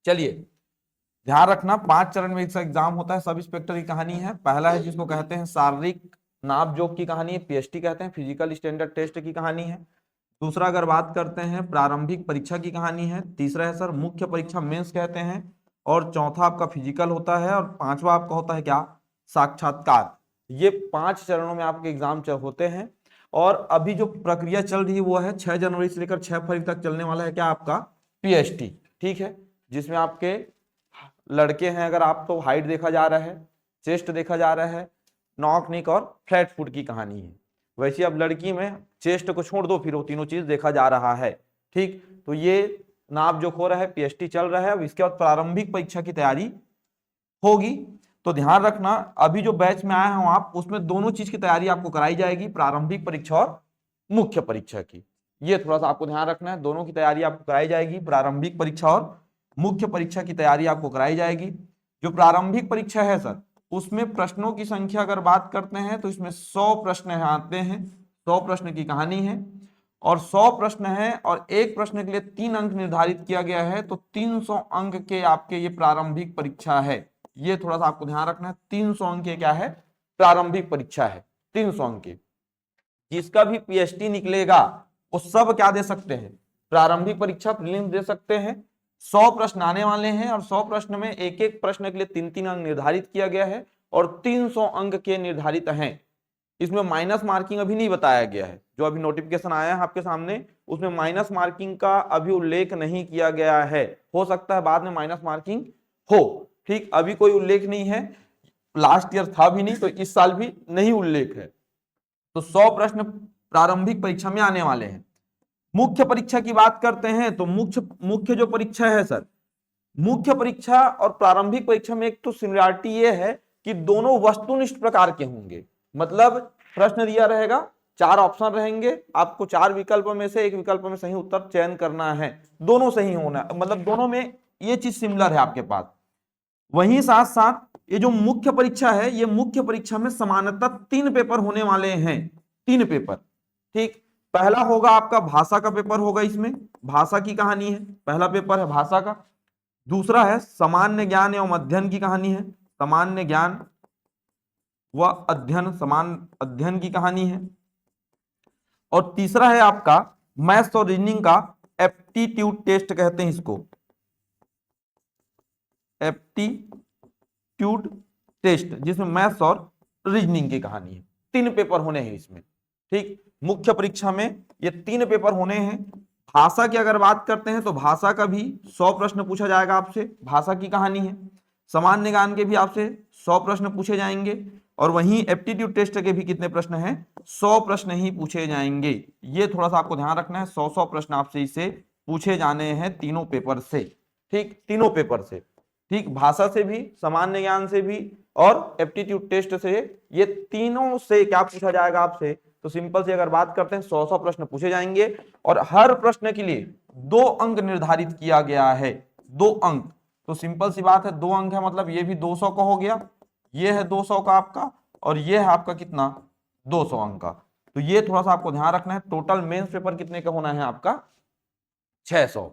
चलिए ध्यान रखना 5 चरण में इसका एग्जाम होता है। सब इंस्पेक्टर की कहानी है। पहला है जिसको कहते हैं शारीरिक नाप जोक की कहानी है, पीएसटी कहते हैं, फिजिकल स्टैंडर्ड टेस्ट की कहानी है। दूसरा अगर बात करते हैं प्रारंभिक परीक्षा की कहानी है। तीसरा है सर मुख्य परीक्षा मेंस कहते हैं। और चौथा आपका फिजिकल होता है। और पांचवा आपका होता है क्या, साक्षात्कार। ये 5 चरणों में आपके एग्जाम होते हैं। और अभी जो प्रक्रिया चल रही है वो है 6 जनवरी से लेकर 6 फरवरी तक चलने वाला है क्या आपका पीएसटी, ठीक है, जिसमें आपके लड़के हैं अगर आप तो हाइट देखा जा रहा है, चेस्ट देखा जा रहा है, नॉक निक और फ्लैट फुट की कहानी है। वैसे अब लड़की में चेस्ट को छोड़ दो, फिर वो तीनों चीज देखा जा रहा है, ठीक। तो ये नाप जो हो रहा है, पीएसटी चल रहा है। अब इसके बाद प्रारंभिक परीक्षा की तैयारी होगी। तो ध्यान रखना अभी जो बैच में आए हो आप, उसमें दोनों चीज की तैयारी आपको कराई जाएगी, प्रारंभिक परीक्षा और मुख्य परीक्षा की। ये थोड़ा सा आपको ध्यान रखना है, दोनों की तैयारी आपको कराई जाएगी, प्रारंभिक परीक्षा और मुख्य परीक्षा की तैयारी आपको कराई जाएगी। जो प्रारंभिक परीक्षा है सर, उसमें प्रश्नों की संख्या अगर बात करते हैं तो इसमें 100 प्रश्न आते हैं, 100 प्रश्न की कहानी है। और 100 प्रश्न है और एक प्रश्न के लिए 3 अंक निर्धारित किया गया है। तो 300 अंक के आपके ये प्रारंभिक परीक्षा है। ये थोड़ा सा आपको ध्यान रखना है, 300 अंक के क्या है, प्रारंभिक परीक्षा है, 300 अंक के। जिसका भी पीएचडी निकलेगा वो सब क्या दे सकते हैं, प्रारंभिक परीक्षा प्रीलिम्स दे सकते हैं। 100 प्रश्न आने वाले हैं और 100 प्रश्न में एक एक प्रश्न के लिए 3-3 अंक निर्धारित किया गया है और 300 अंक के निर्धारित हैं। इसमें माइनस मार्किंग अभी नहीं बताया गया है। जो अभी नोटिफिकेशन आया है आपके सामने, उसमें माइनस मार्किंग का अभी उल्लेख नहीं किया गया है। हो सकता है बाद में माइनस मार्किंग हो, ठीक। अभी कोई उल्लेख नहीं है, लास्ट ईयर था भी नहीं, तो इस साल भी नहीं उल्लेख है। तो 100 प्रश्न प्रारंभिक परीक्षा में आने वाले हैं। मुख्य परीक्षा की बात करते हैं तो मुख्य जो परीक्षा है सर, मुख्य परीक्षा और प्रारंभिक परीक्षा में एक तो सिमिलरिटी ये है कि दोनों वस्तुनिष्ठ प्रकार के होंगे। मतलब प्रश्न दिया रहेगा, 4 ऑप्शन रहेंगे, आपको 4 विकल्प में से एक विकल्प में सही उत्तर चयन करना है, दोनों सही होना है, मतलब दोनों में ये चीज सिमिलर है आपके पास। वहीं साथ साथ ये जो मुख्य परीक्षा है, ये मुख्य परीक्षा में समानतः 3 पेपर होने वाले हैं, 3 पेपर, ठीक। पहला होगा आपका भाषा का पेपर होगा, इसमें भाषा की कहानी है, पहला पेपर है भाषा का। दूसरा है सामान्य ज्ञान एवं अध्ययन की कहानी है, सामान्य ज्ञान व अध्ययन, समान अध्ययन की कहानी है। और तीसरा है आपका मैथ्स और रीजनिंग का एप्टीट्यूड टेस्ट कहते हैं इसको, एप्टीट्यूड टेस्ट, जिसमें मैथ्स और रीजनिंग की कहानी है। 3 पेपर होने हैं इसमें, ठीक। मुख्य परीक्षा में ये 3 पेपर होने हैं। भाषा की अगर बात करते हैं तो भाषा का भी 100 प्रश्न पूछा जाएगा आपसे, भाषा की कहानी है। सामान्य ज्ञान के भी आपसे 100 प्रश्न पूछे जाएंगे। और वहीं एप्टीट्यूड टेस्ट के भी कितने प्रश्न हैं, 100 प्रश्न ही पूछे जाएंगे। ये थोड़ा सा आपको ध्यान रखना है, 100 प्रश्न आपसे इसे पूछे जाने हैं तीनों पेपर से, ठीक, तीनों पेपर से, ठीक। भाषा से भी, सामान्य ज्ञान से भी और एप्टीट्यूड टेस्ट से, ये तीनों से क्या पूछा जाएगा आपसे। तो सिंपल से अगर बात करते हैं 100 प्रश्न पूछे जाएंगे और हर प्रश्न के लिए 2 अंक निर्धारित किया गया है, 2 अंक। तो सिंपल सी बात है, 2 अंक है, मतलब ये भी 200 का हो गया, ये है 200 का आपका, और ये है आपका कितना, 200 अंक का। तो ये थोड़ा सा आपको ध्यान रखना है। टोटल मेंस पेपर कितने का होना है आपका, 600।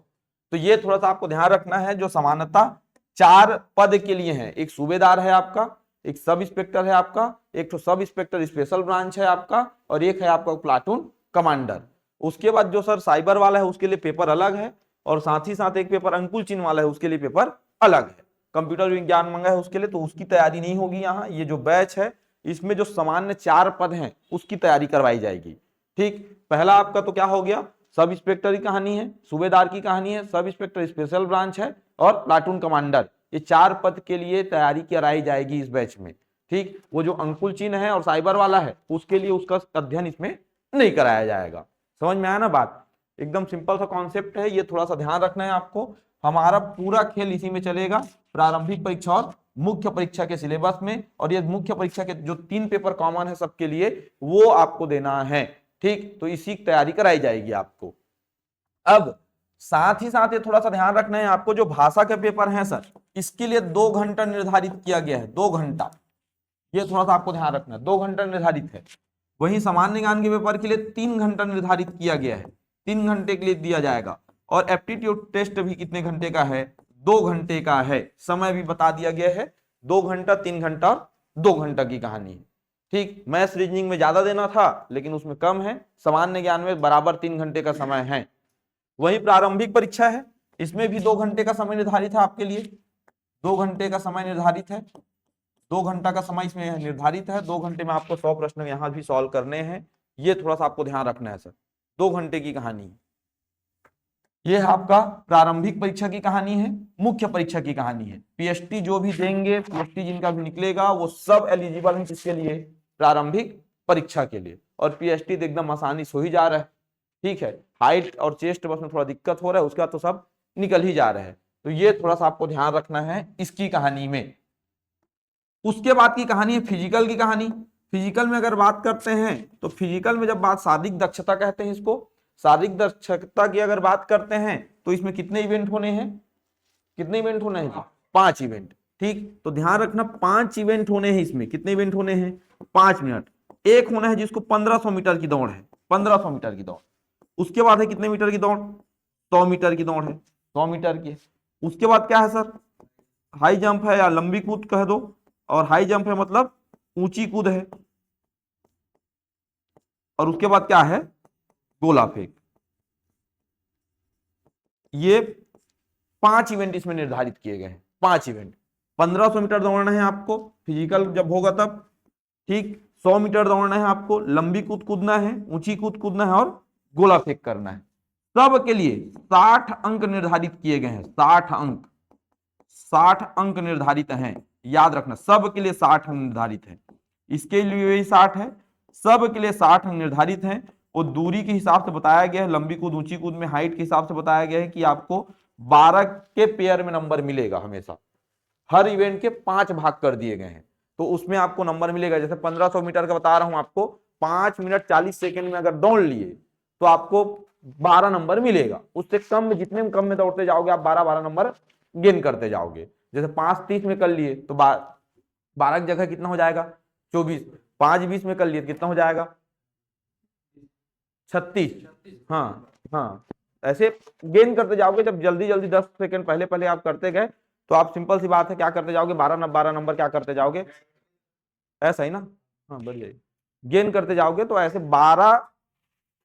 तो ये थोड़ा सा आपको ध्यान रखना है। जो समानता 4 पद के लिए है, एक सूबेदार है आपका, एक सब इंस्पेक्टर है आपका, एक तो सब इंस्पेक्टर स्पेशल ब्रांच है आपका, और एक है आपका प्लाटून कमांडर। उसके बाद जो सर साइबर वाला है उसके लिए पेपर अलग है, और साथ ही साथ एक पेपर अंकुल चिन्ह वाला है उसके लिए पेपर अलग है। कंप्यूटर विज्ञान मंगा है उसके लिए, तो उसकी तैयारी नहीं होगी यहाँ। ये जो बैच है इसमें जो सामान्य 4 पद हैं उसकी तैयारी करवाई जाएगी, ठीक। पहला आपका तो क्या हो गया, सब इंस्पेक्टर की कहानी है, सूबेदार की कहानी है, सब इंस्पेक्टर स्पेशल ब्रांच है और प्लाटून कमांडर। ये 4 पद के लिए तैयारी कराई जाएगी इस बैच में, ठीक। वो जो अंकुल चिन्ह है और साइबर वाला है उसके लिए उसका अध्ययन इसमें नहीं कराया जाएगा। समझ में आया ना बात, एकदम सिंपल सा कॉन्सेप्ट है, ये थोड़ा सा ध्यान रखना है आपको। हमारा पूरा खेल इसी में चलेगा, प्रारंभिक परीक्षा और मुख्य परीक्षा के सिलेबस में। और ये मुख्य परीक्षा के जो 3 पेपर कॉमन है सबके लिए, वो आपको देना है, ठीक। तो इसी की तैयारी कराई जाएगी आपको। अब साथ ही साथ ये थोड़ा सा ध्यान रखना है आपको, जो भाषा के पेपर हैं सर, इसके लिए 2 घंटा निर्धारित किया गया है, 2 घंटा। ये थोड़ा सा आपको ध्यान रखना है, 2 घंटा निर्धारित है। वहीं सामान्य ज्ञान के पेपर के लिए 3 घंटा निर्धारित किया गया है, 3 घंटे के लिए दिया जाएगा। और एप्टीट्यूड टेस्ट भी कितने घंटे का है, 2 घंटे का है। समय भी बता दिया गया है, 2 घंटा, 3 घंटा और 2 घंटा की कहानी है। ठीक, मैथ्स रीजनिंग में ज्यादा देना था लेकिन उसमें कम है, सामान्य ज्ञान में बराबर 3 घंटे का समय है। वही प्रारंभिक परीक्षा है, इसमें भी 2 घंटे का समय निर्धारित है आपके लिए, 2 घंटे का समय निर्धारित है, 2 घंटा का समय इसमें निर्धारित है। 2 घंटे में आपको 100 प्रश्न यहां भी सॉल्व करने हैं, ये थोड़ा सा आपको ध्यान रखना है सर। 2 घंटे की कहानी, ये आपका प्रारंभिक परीक्षा की कहानी है। मुख्य परीक्षा की कहानी है, पीएचटी जो भी देंगे, पीएचटी जिनका भी निकलेगा वो सब एलिजिबल है किसके लिए, प्रारंभिक परीक्षा के लिए। और पीएचटी तो एकदम आसानी से हो ही जा रहा है। ठीक है, हाइट और चेस्ट बस में थोड़ा दिक्कत हो रहा है, उसके बाद तो सब निकल ही जा रहे हैं। तो ये थोड़ा सा आपको ध्यान रखना है इसकी कहानी में। उसके बाद की कहानी है फिजिकल की कहानी। फिजिकल में अगर बात करते हैं तो फिजिकल में जब बात शारीरिक दक्षता कहते हैं इसको, शारीरिक दक्षता की अगर बात करते हैं तो इसमें कितने इवेंट होने हैं, कितने इवेंट होने हैं, 5 इवेंट। ठीक, तो ध्यान रखना 5 इवेंट होने हैं इसमें। कितने इवेंट होने हैं, 5 मिनट। एक होना है जिसको 1500 मीटर की दौड़ है, 1500 मीटर की दौड़। उसके बाद है कितने मीटर की दौड़, 100 मीटर की दौड़ है, 100 मीटर की। उसके बाद क्या है सर, हाई जंप है या लंबी कूद कह दो, और हाई जंप है मतलब ऊंची कूद है। और उसके बाद क्या है, गोला फेंक। ये 5 इवेंट इसमें निर्धारित किए गए हैं, 5 इवेंट। 1500 मीटर दौड़ना है आपको फिजिकल जब होगा तब। ठीक, 100 मीटर दौड़ना है आपको, लंबी कूद कूदना है, ऊंची कूद कूदना है और गोला फेंक करना है। सब के लिए 60 अंक निर्धारित किए गए हैं, 60 अंक, 60 अंक निर्धारित हैं। याद रखना सब के लिए 60 अंक निर्धारित है, इसके लिए भी 60 है, सब के लिए 60 अंक निर्धारित हैं। और दूरी के हिसाब से बताया गया है, लंबी कूद ऊंची कूद में हाइट के हिसाब से बताया गया है कि आपको 12 के पेयर में नंबर मिलेगा हमेशा। हर इवेंट के 5 भाग कर दिए गए हैं तो उसमें आपको नंबर मिलेगा। जैसे 1500 मीटर का बता रहा हूं आपको, 5 मिनट 40 सेकंड में अगर दौड़ लिए तो आपको 12 नंबर मिलेगा। उससे कम में, जितने कम में दौड़ते जाओगे आप 12 नंबर गेन करते जाओगे। जैसे 5:30 में कर लिए तो 12 की जगह कितना हो जाएगा, 24। 5:20 में कर लिए तो कितना हो जाएगा, 36। हाँ हाँ, ऐसे गेन करते जाओगे। जब जल्दी जल्दी 10 सेकंड पहले पहले आप करते गए तो आप सिंपल सी बात है क्या करते जाओगे, 12 नंबर क्या करते जाओगे, ऐसा ही ना, हाँ बढ़िया, गेन करते जाओगे। तो ऐसे 12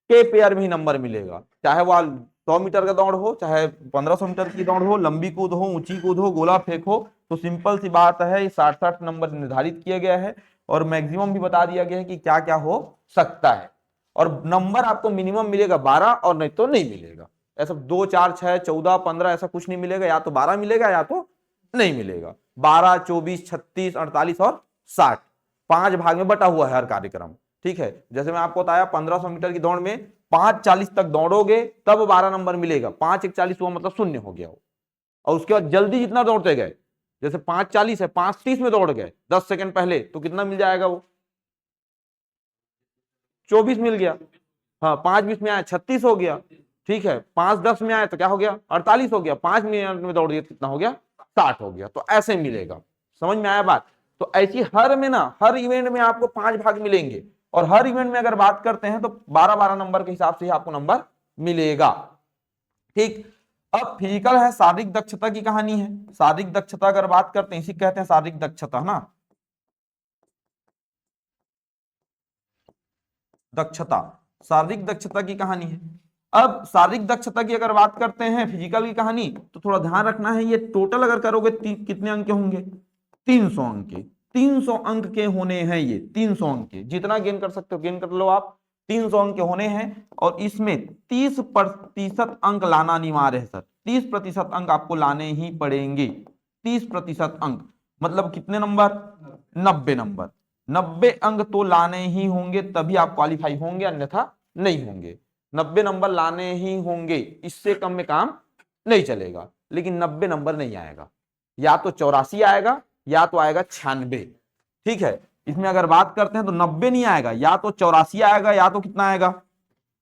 के पेयर में ही नंबर मिलेगा, चाहे वो 100 मीटर का दौड़ हो, चाहे 1500 मीटर की दौड़ हो, लंबी कूद हो, ऊंची कूद हो, गोला फेंक हो। तो सिंपल सी बात है, 60 नंबर निर्धारित किया गया है और मैक्सिमम भी बता दिया गया है कि क्या क्या हो सकता है। और नंबर आपको मिनिमम मिलेगा 12 और नहीं तो नहीं मिलेगा। ऐसा 2, 4, 6, 14, 15 ऐसा कुछ नहीं मिलेगा, या तो 12 मिलेगा या तो नहीं मिलेगा। 12, 24, 36, 48 और 60 5 भाग में बटा हुआ है हर कार्यक्रम। ठीक है, जैसे मैं आपको बताया 1500 मीटर की दौड़ में 5:40 तक दौड़ोगे तब 12 नंबर मिलेगा। 5:41 हुआ मतलब शून्य हो गया। और उसके बाद जल्दी जितना दौड़ते गए, जैसे 5:40 है 5:30 में दौड़ गए 10 सेकंड पहले, तो कितना मिल जाएगा वो, 24 मिल गया। हाँ, 5:20 में आया 36 हो गया। ठीक है, 5:10 में आया तो क्या हो गया, 48 हो गया। 5 मिनट में दौड़ दिया कितना हो गया, 60 हो गया। तो ऐसे मिलेगा, समझ में आया बात। तो ऐसी हर में ना, हर इवेंट में आपको 5 भाग मिलेंगे और हर इवेंट में अगर बात करते हैं तो 12 नंबर के हिसाब से ही आपको नंबर मिलेगा। ठीक, अब फिजिकल है, शारीरिक दक्षता की कहानी है। शारीरिक दक्षता अगर बात करते हैं, इसी कहते हैं शारीरिक दक्षता, है ना, दक्षता, शारीरिक दक्षता की कहानी है। अब शारीरिक दक्षता की अगर बात करते हैं फिजिकल की कहानी, तो थोड़ा ध्यान रखना है, ये टोटल अगर करोगे कितने अंक के होंगे, 300 अंक के। 300 अंक के होने हैं ये, 300 अंक के। जितना गेन कर सकते हो गेन कर लो आप, 300 अंक के होने हैं। और इसमें 30% अंक लाना अनिवार्य है सर, 30% अंक आपको लाने ही पड़ेंगे। 30% अंक मतलब कितने नंबर, 90 नंबर। 90 अंक तो लाने ही होंगे तभी आप क्वालिफाई होंगे, अन्यथा नहीं होंगे। 90 नंबर लाने ही होंगे, इससे कम में काम नहीं चलेगा। लेकिन 90 नंबर नहीं आएगा, या तो 84 आएगा या तो आएगा 96। ठीक है, इसमें अगर बात करते हैं तो 90 नहीं आएगा, या तो 84 आएगा या तो कितना आएगा,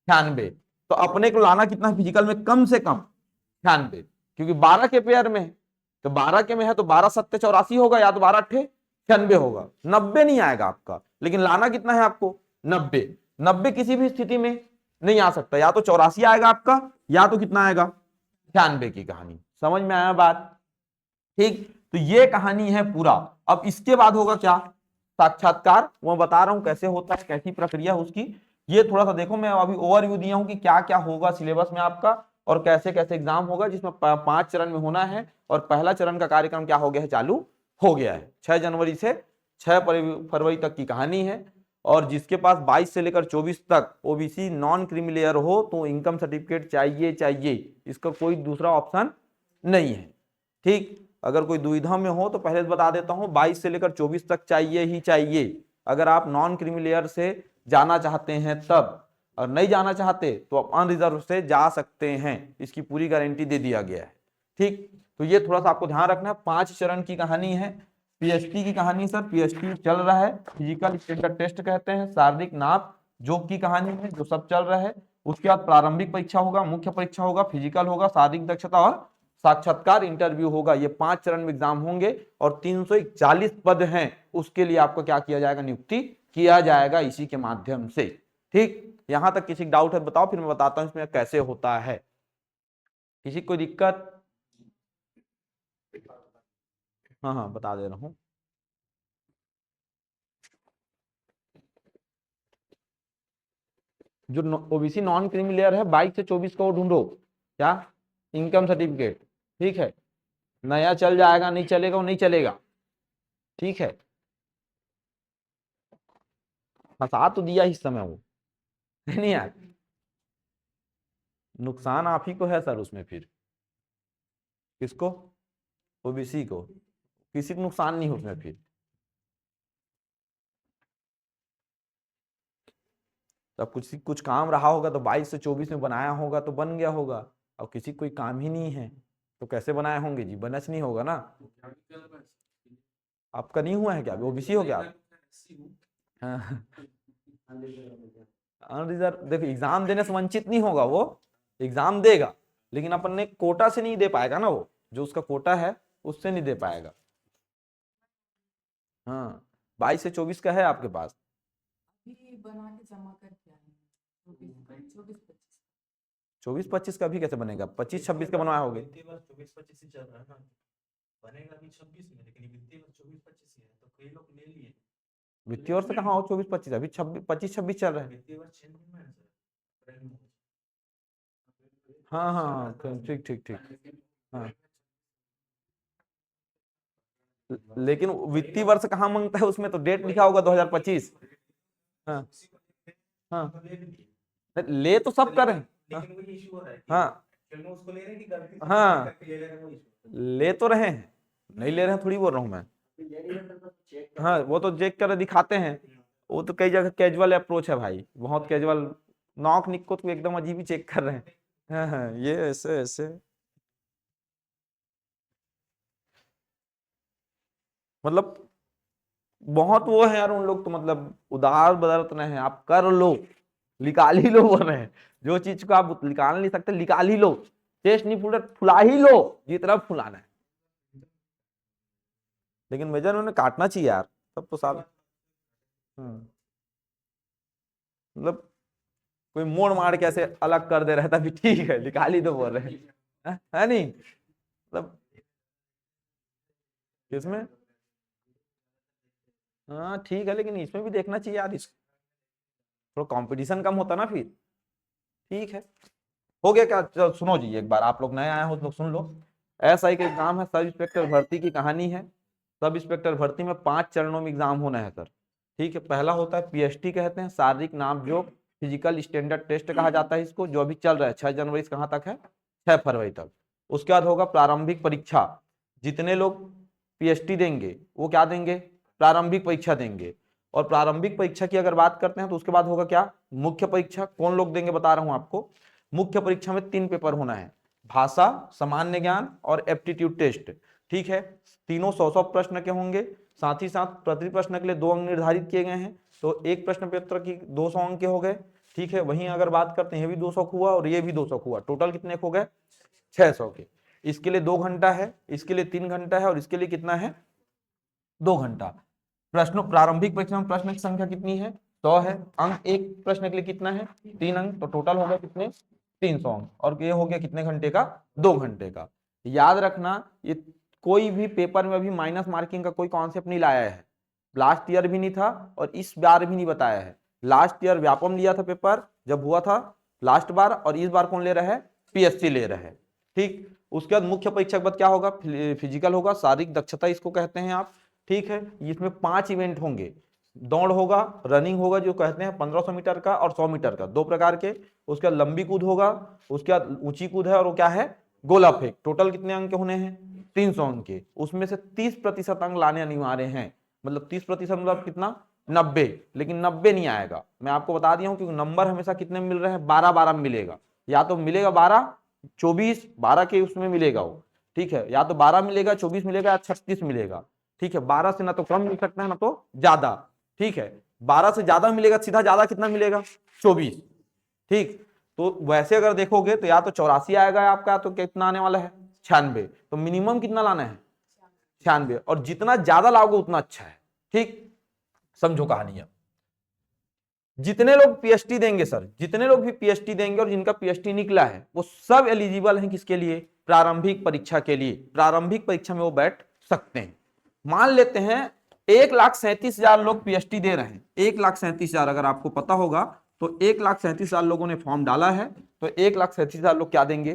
96। तो अपने को लाना कितना फिजिकल में, कम से कम 96, क्योंकि 12 के पेयर में है। तो 12 के में है तो 12 7 84 होगा, या तो 12 8 96 होगा। 90 नहीं आएगा आपका, लेकिन लाना कितना है आपको, 90। 90 किसी भी स्थिति में नहीं आ सकता, या तो 84 आएगा आपका या तो कितना आएगा, 96 की कहानी। समझ में आया बात। ठीक, तो ये कहानी है पूरा। अब इसके बाद होगा क्या, साक्षात्कार। वो बता रहा हूं कैसे होता है, कैसी प्रक्रिया है उसकी। ये थोड़ा सा देखो, मैं अभी ओवरव्यू दिया हूं कि क्या क्या होगा सिलेबस में आपका और कैसे कैसे एग्जाम होगा, जिसमें 5 चरण में होना है। और पहला चरण का कार्यक्रम क्या हो गया है, चालू हो गया है। 6 जनवरी से 6 फरवरी तक की कहानी है। और जिसके पास 22 से लेकर 24 तक ओबीसी नॉन क्रीमी लेयर हो तो इनकम सर्टिफिकेट चाहिए चाहिए, इसका कोई दूसरा ऑप्शन नहीं है। ठीक, अगर कोई दुविधा में हो तो पहले बता देता हूं, 22 से लेकर 24 तक चाहिए ही चाहिए। अगर आप नॉन क्रीमी लेयर से जाना चाहते हैं तब, और नहीं जाना चाहते तो आप अनरिजर्व से जा सकते हैं, इसकी पूरी गारंटी दे दिया गया है। ठीक, तो ये थोड़ा सा आपको ध्यान रखना है। 5 चरण की कहानी है। पीएचटी की कहानी सर, पीएचटी चल रहा है, फिजिकल स्टैंडर्ड टेस्ट कहते हैं, शारीरिक नाप जोक की कहानी है जो सब चल रहा है। उसके बाद प्रारंभिक परीक्षा होगा, मुख्य परीक्षा होगा, फिजिकल होगा, शारीरिक दक्षता और साक्षात्कार इंटरव्यू होगा। ये 5 चरण में एग्जाम होंगे और 341 पद हैं, उसके लिए आपको क्या किया जाएगा, नियुक्ति किया जाएगा इसी के माध्यम से। ठीक, यहां तक किसी डाउट है बताओ, फिर मैं बताता हूं इसमें कैसे होता है। किसी कोई दिक्कत? हाँ हाँ बता दे रहा हूं। जो ओबीसी नॉन क्रीमी लेयर है 22 से 24 को ढूंढो, क्या, इनकम सर्टिफिकेट। ठीक है, नया चल जाएगा, नहीं चलेगा वो नहीं चलेगा। ठीक है, फंसा तो दिया इस समय वो, नहीं यार, नुकसान आप ही को है सर उसमें फिर। किसको, ओबीसी को, किसी को नुकसान नहीं हो उसमें फिर। तब कुछ कुछ काम रहा होगा तो 22 से 24 में बनाया होगा तो बन गया होगा। अब किसी कोई काम ही नहीं है तो कैसे बनाए होंगे जी, बनच नहीं होगा ना। आपका नहीं हुआ है क्या, ओबीसी हो गया आप? हाँ, अनरिजर्व देखो, एग्जाम देने से वंचित नहीं होगा वो, एग्जाम देगा, लेकिन अपने कोटा से नहीं दे पाएगा ना, वो जो उसका कोटा है उससे नहीं दे पाएगा। हाँ, 22 से 24 का है आपके पास। बना के जमा करके आए 24-25 का भी कैसे बनेगा, 25-26 का बनवाए होगे। वित्तीय वर्ष 24-25 ही चल रहा है ना, बनेगा भी 26 में, लेकिन वित्तीय वर्ष 24-25 ही है, तो कई लोग ले लिए। वित्तीय वर्ष कहाँ हो 24-25, अभी 25-26 चल रहा है। वित्तीय वर्ष 6 में है सर, अप्रैल में। हाँ हाँ ठीक ठीक ठीक। हाँ, लेकिन वित्तीय वर्ष कहाँ मांगता है, उसमें तो डेट लिखा होगा 2025। हाँ हाँ, ले तो सब कर रहे हैं। लेकिन वही इशू हो रहा है हाँ कि उसको ले रहे हैं कि गलती से हाँ, ले रहे हैं, वो इशू ले तो रहे हैं, नहीं ले रहे हैं थोड़ी बोल रहा हूँ मैं। हाँ, वो तो चेक कर दिखाते हैं, वो तो कई जगह कैजुअल अप्रोच है भाई, बहुत कैजुअल। नॉक निक को तो एकदम अजीब ही चेक कर रहे हैं। हाँ हाँ, ये ऐसे ऐसे, मतलब बहुत वो है यार उन लोग तो, मतलब उदार बदरत नहीं है, आप कर लो, निकाल ही लो बोल रहे हैं। जो चीज को आप निकाल नहीं सकते निकाल ही लो, चेस्ट नहीं फूल फुला ही लो जितना फुलाना है। लेकिन मेजर उन्हें काटना चाहिए यार, तब तो साल। मतलब कोई मोड़ मार के ऐसे अलग कर दे रहा था, भी ठीक है निकाल ही तो बोल रहे हैं, है नहीं मतलब। किसमें? हाँ ठीक है, लेकिन इसमें भी देखना चाहिए यार, इस थोड़ा कंपटीशन कम होता ना फिर। ठीक है, हो गया क्या, चलो सुनो जी, एक बार आप लोग नए आए हो तो सुन लो। एसआई का एग्जाम है, सब इंस्पेक्टर भर्ती की कहानी है। सब इंस्पेक्टर भर्ती में 5 चरणों में एग्जाम होना है सर। ठीक है, पहला होता है पीएसटी कहते हैं, शारीरिक नाप जोक फिजिकल स्टैंडर्ड टेस्ट कहा जाता है इसको, जो अभी चल रहा है 6 जनवरी से कहाँ तक है, 6 फरवरी तक। उसके बाद होगा प्रारंभिक परीक्षा, जितने लोग पीएचटी देंगे वो क्या देंगे, प्रारंभिक परीक्षा देंगे। और प्रारंभिक परीक्षा की अगर बात करते हैं तो उसके बाद होगा क्या, मुख्य परीक्षा। कौन लोग देंगे बता रहा हूं आपको। मुख्य परीक्षा में 3 पेपर होना है, भाषा, सामान्य ज्ञान और एप्टीट्यूड टेस्ट। ठीक है, तीनों 100-100 प्रश्न के होंगे। साथ ही साथ प्रति प्रश्न के लिए 2 अंक निर्धारित किए गए हैं, तो एक प्रश्न पत्र की 200 अंक के हो गए। ठीक है, वहीं अगर बात करते हैं ये भी 200 हुआ और ये भी 200 हुआ, टोटल कितने हो गए, 600 के। इसके लिए 2 घंटा है, इसके लिए 3 घंटा है और इसके लिए कितना है, 2 घंटा। प्रश्नों प्रारंभिक परीक्षा में प्रश्न की संख्या कितनी है, 100 है। अंक एक प्रश्न के लिए कितना है, 3 अंक, तो टोटल हो गया कितने, 300 अंक। और ये हो गया कितने घंटे का, 2 घंटे का। याद रखना ये कोई भी पेपर में अभी माइनस मार्किंग का कोई कॉन्सेप्ट नहीं लाया है, लास्ट ईयर भी नहीं था और इस बार भी नहीं बताया है। लास्ट ईयर व्यापम लिया था पेपर जब हुआ था लास्ट बार, और इस बार कौन ले रहा है, पीएससी ले रहा है। ठीक, उसके बाद मुख्य परीक्षा के बाद क्या होगा, फिजिकल होगा, शारीरिक दक्षता इसको कहते हैं आप। ठीक है, इसमें 5 इवेंट होंगे, दौड़ होगा, रनिंग होगा जो कहते हैं 1500 मीटर का और 100 मीटर का, 2 प्रकार के। उसके बाद लंबी कूद होगा, उसके बाद ऊंची कूद है, और वो क्या है, गोला फेंक। टोटल कितने अंक होने हैं, 300 अंक के। उसमें से 30% अंक लाने अनिवार्य हैं, मतलब 30% मतलब कितना, 90। लेकिन 90 नहीं आएगा, मैं आपको बता दिया हूं, क्योंकि नंबर हमेशा कितने में मिल रहे हैं, 12-12 में मिलेगा। या तो मिलेगा 12, 24, 12 के उसमें मिलेगा वो। ठीक है, या तो 12 मिलेगा, 24 मिलेगा, या 36 मिलेगा। ठीक है, 12 से ना तो कम मिल सकता है ना तो ज्यादा। ठीक है, 12 से ज्यादा मिलेगा, सीधा ज्यादा कितना मिलेगा, 24। ठीक, तो वैसे अगर देखोगे तो या तो 84 आएगा आपका, तो कितना आने वाला है, 96। तो मिनिमम कितना लाना है, 96, और जितना ज्यादा लाओगे उतना अच्छा है। ठीक, समझो कहानी। जितने लोग पीएचडी देंगे सर, जितने लोग भी पीएचडी देंगे और जिनका पीएचडी निकला है, वो सब एलिजिबल हैं किसके लिए, प्रारंभिक परीक्षा के लिए। प्रारंभिक परीक्षा में वो बैठ सकते हैं। मान लेते हैं 1,37,000 लोग पीएचडी दे रहे हैं, 1,37,000, अगर आपको पता होगा तो 1,37,000 लोगों ने फॉर्म डाला है, तो 1,37,000 लोग क्या देंगे,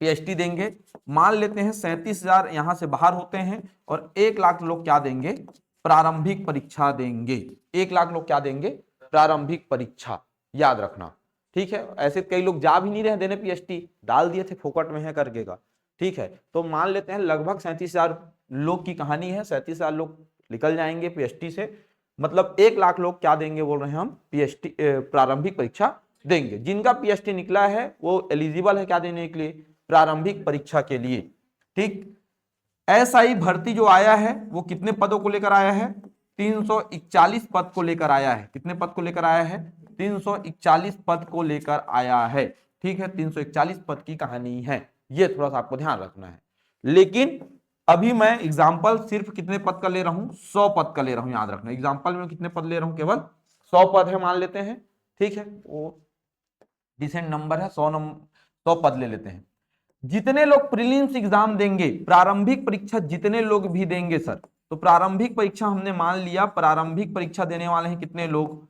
पीएचडी देंगे। मान लेते हैं 37,000 यहां से बाहर होते हैं, और 1 लाख लोग क्या देंगे, प्रारंभिक परीक्षा देंगे। 1 लाख लोग क्या देंगे, प्रारंभिक परीक्षा, याद रखना। ठीक है, ऐसे कई लोग जा भी नहीं रहे देने पीएचडी, डाल दिए थे फोकट में है करके का। ठीक है, तो मान लेते हैं लगभग 37,000 लोग की कहानी है, 37,000 लोग निकल जाएंगे पीएचडी से, मतलब 1 लाख लोग क्या देंगे, बोल रहे हैं हम, पीएचडी प्रारंभिक परीक्षा देंगे। जिनका पीएचडी निकला है वो एलिजिबल है क्या देने के लिए, प्रारंभिक परीक्षा के लिए। ठीक, एसआई भर्ती जो आया है वो कितने पदों को लेकर आया है, 341 पद को लेकर आया है। कितने पद को लेकर आया है, 341 पद को लेकर आया है। ठीक है, 341 पद की कहानी है, ये थोड़ा सा आपको ध्यान रखना है। लेकिन अभी मैं एग्जाम्पल सिर्फ कितने पद का ले रहा हूं, 100 पद का ले रहा हूं, याद रखना। एग्जाम्पल में कितने पद ले रहा हूं, केवल 100 पद है मान लेते हैं। ठीक है, वो डिसेंट नंबर है, 100 पद ले लेते हैं। जितने लोग प्रीलिम्स एग्जाम देंगे, प्रारंभिक परीक्षा जितने लोग भी देंगे सर, तो प्रारंभिक परीक्षा हमने मान लिया, प्रारंभिक परीक्षा देने वाले हैं कितने लोग,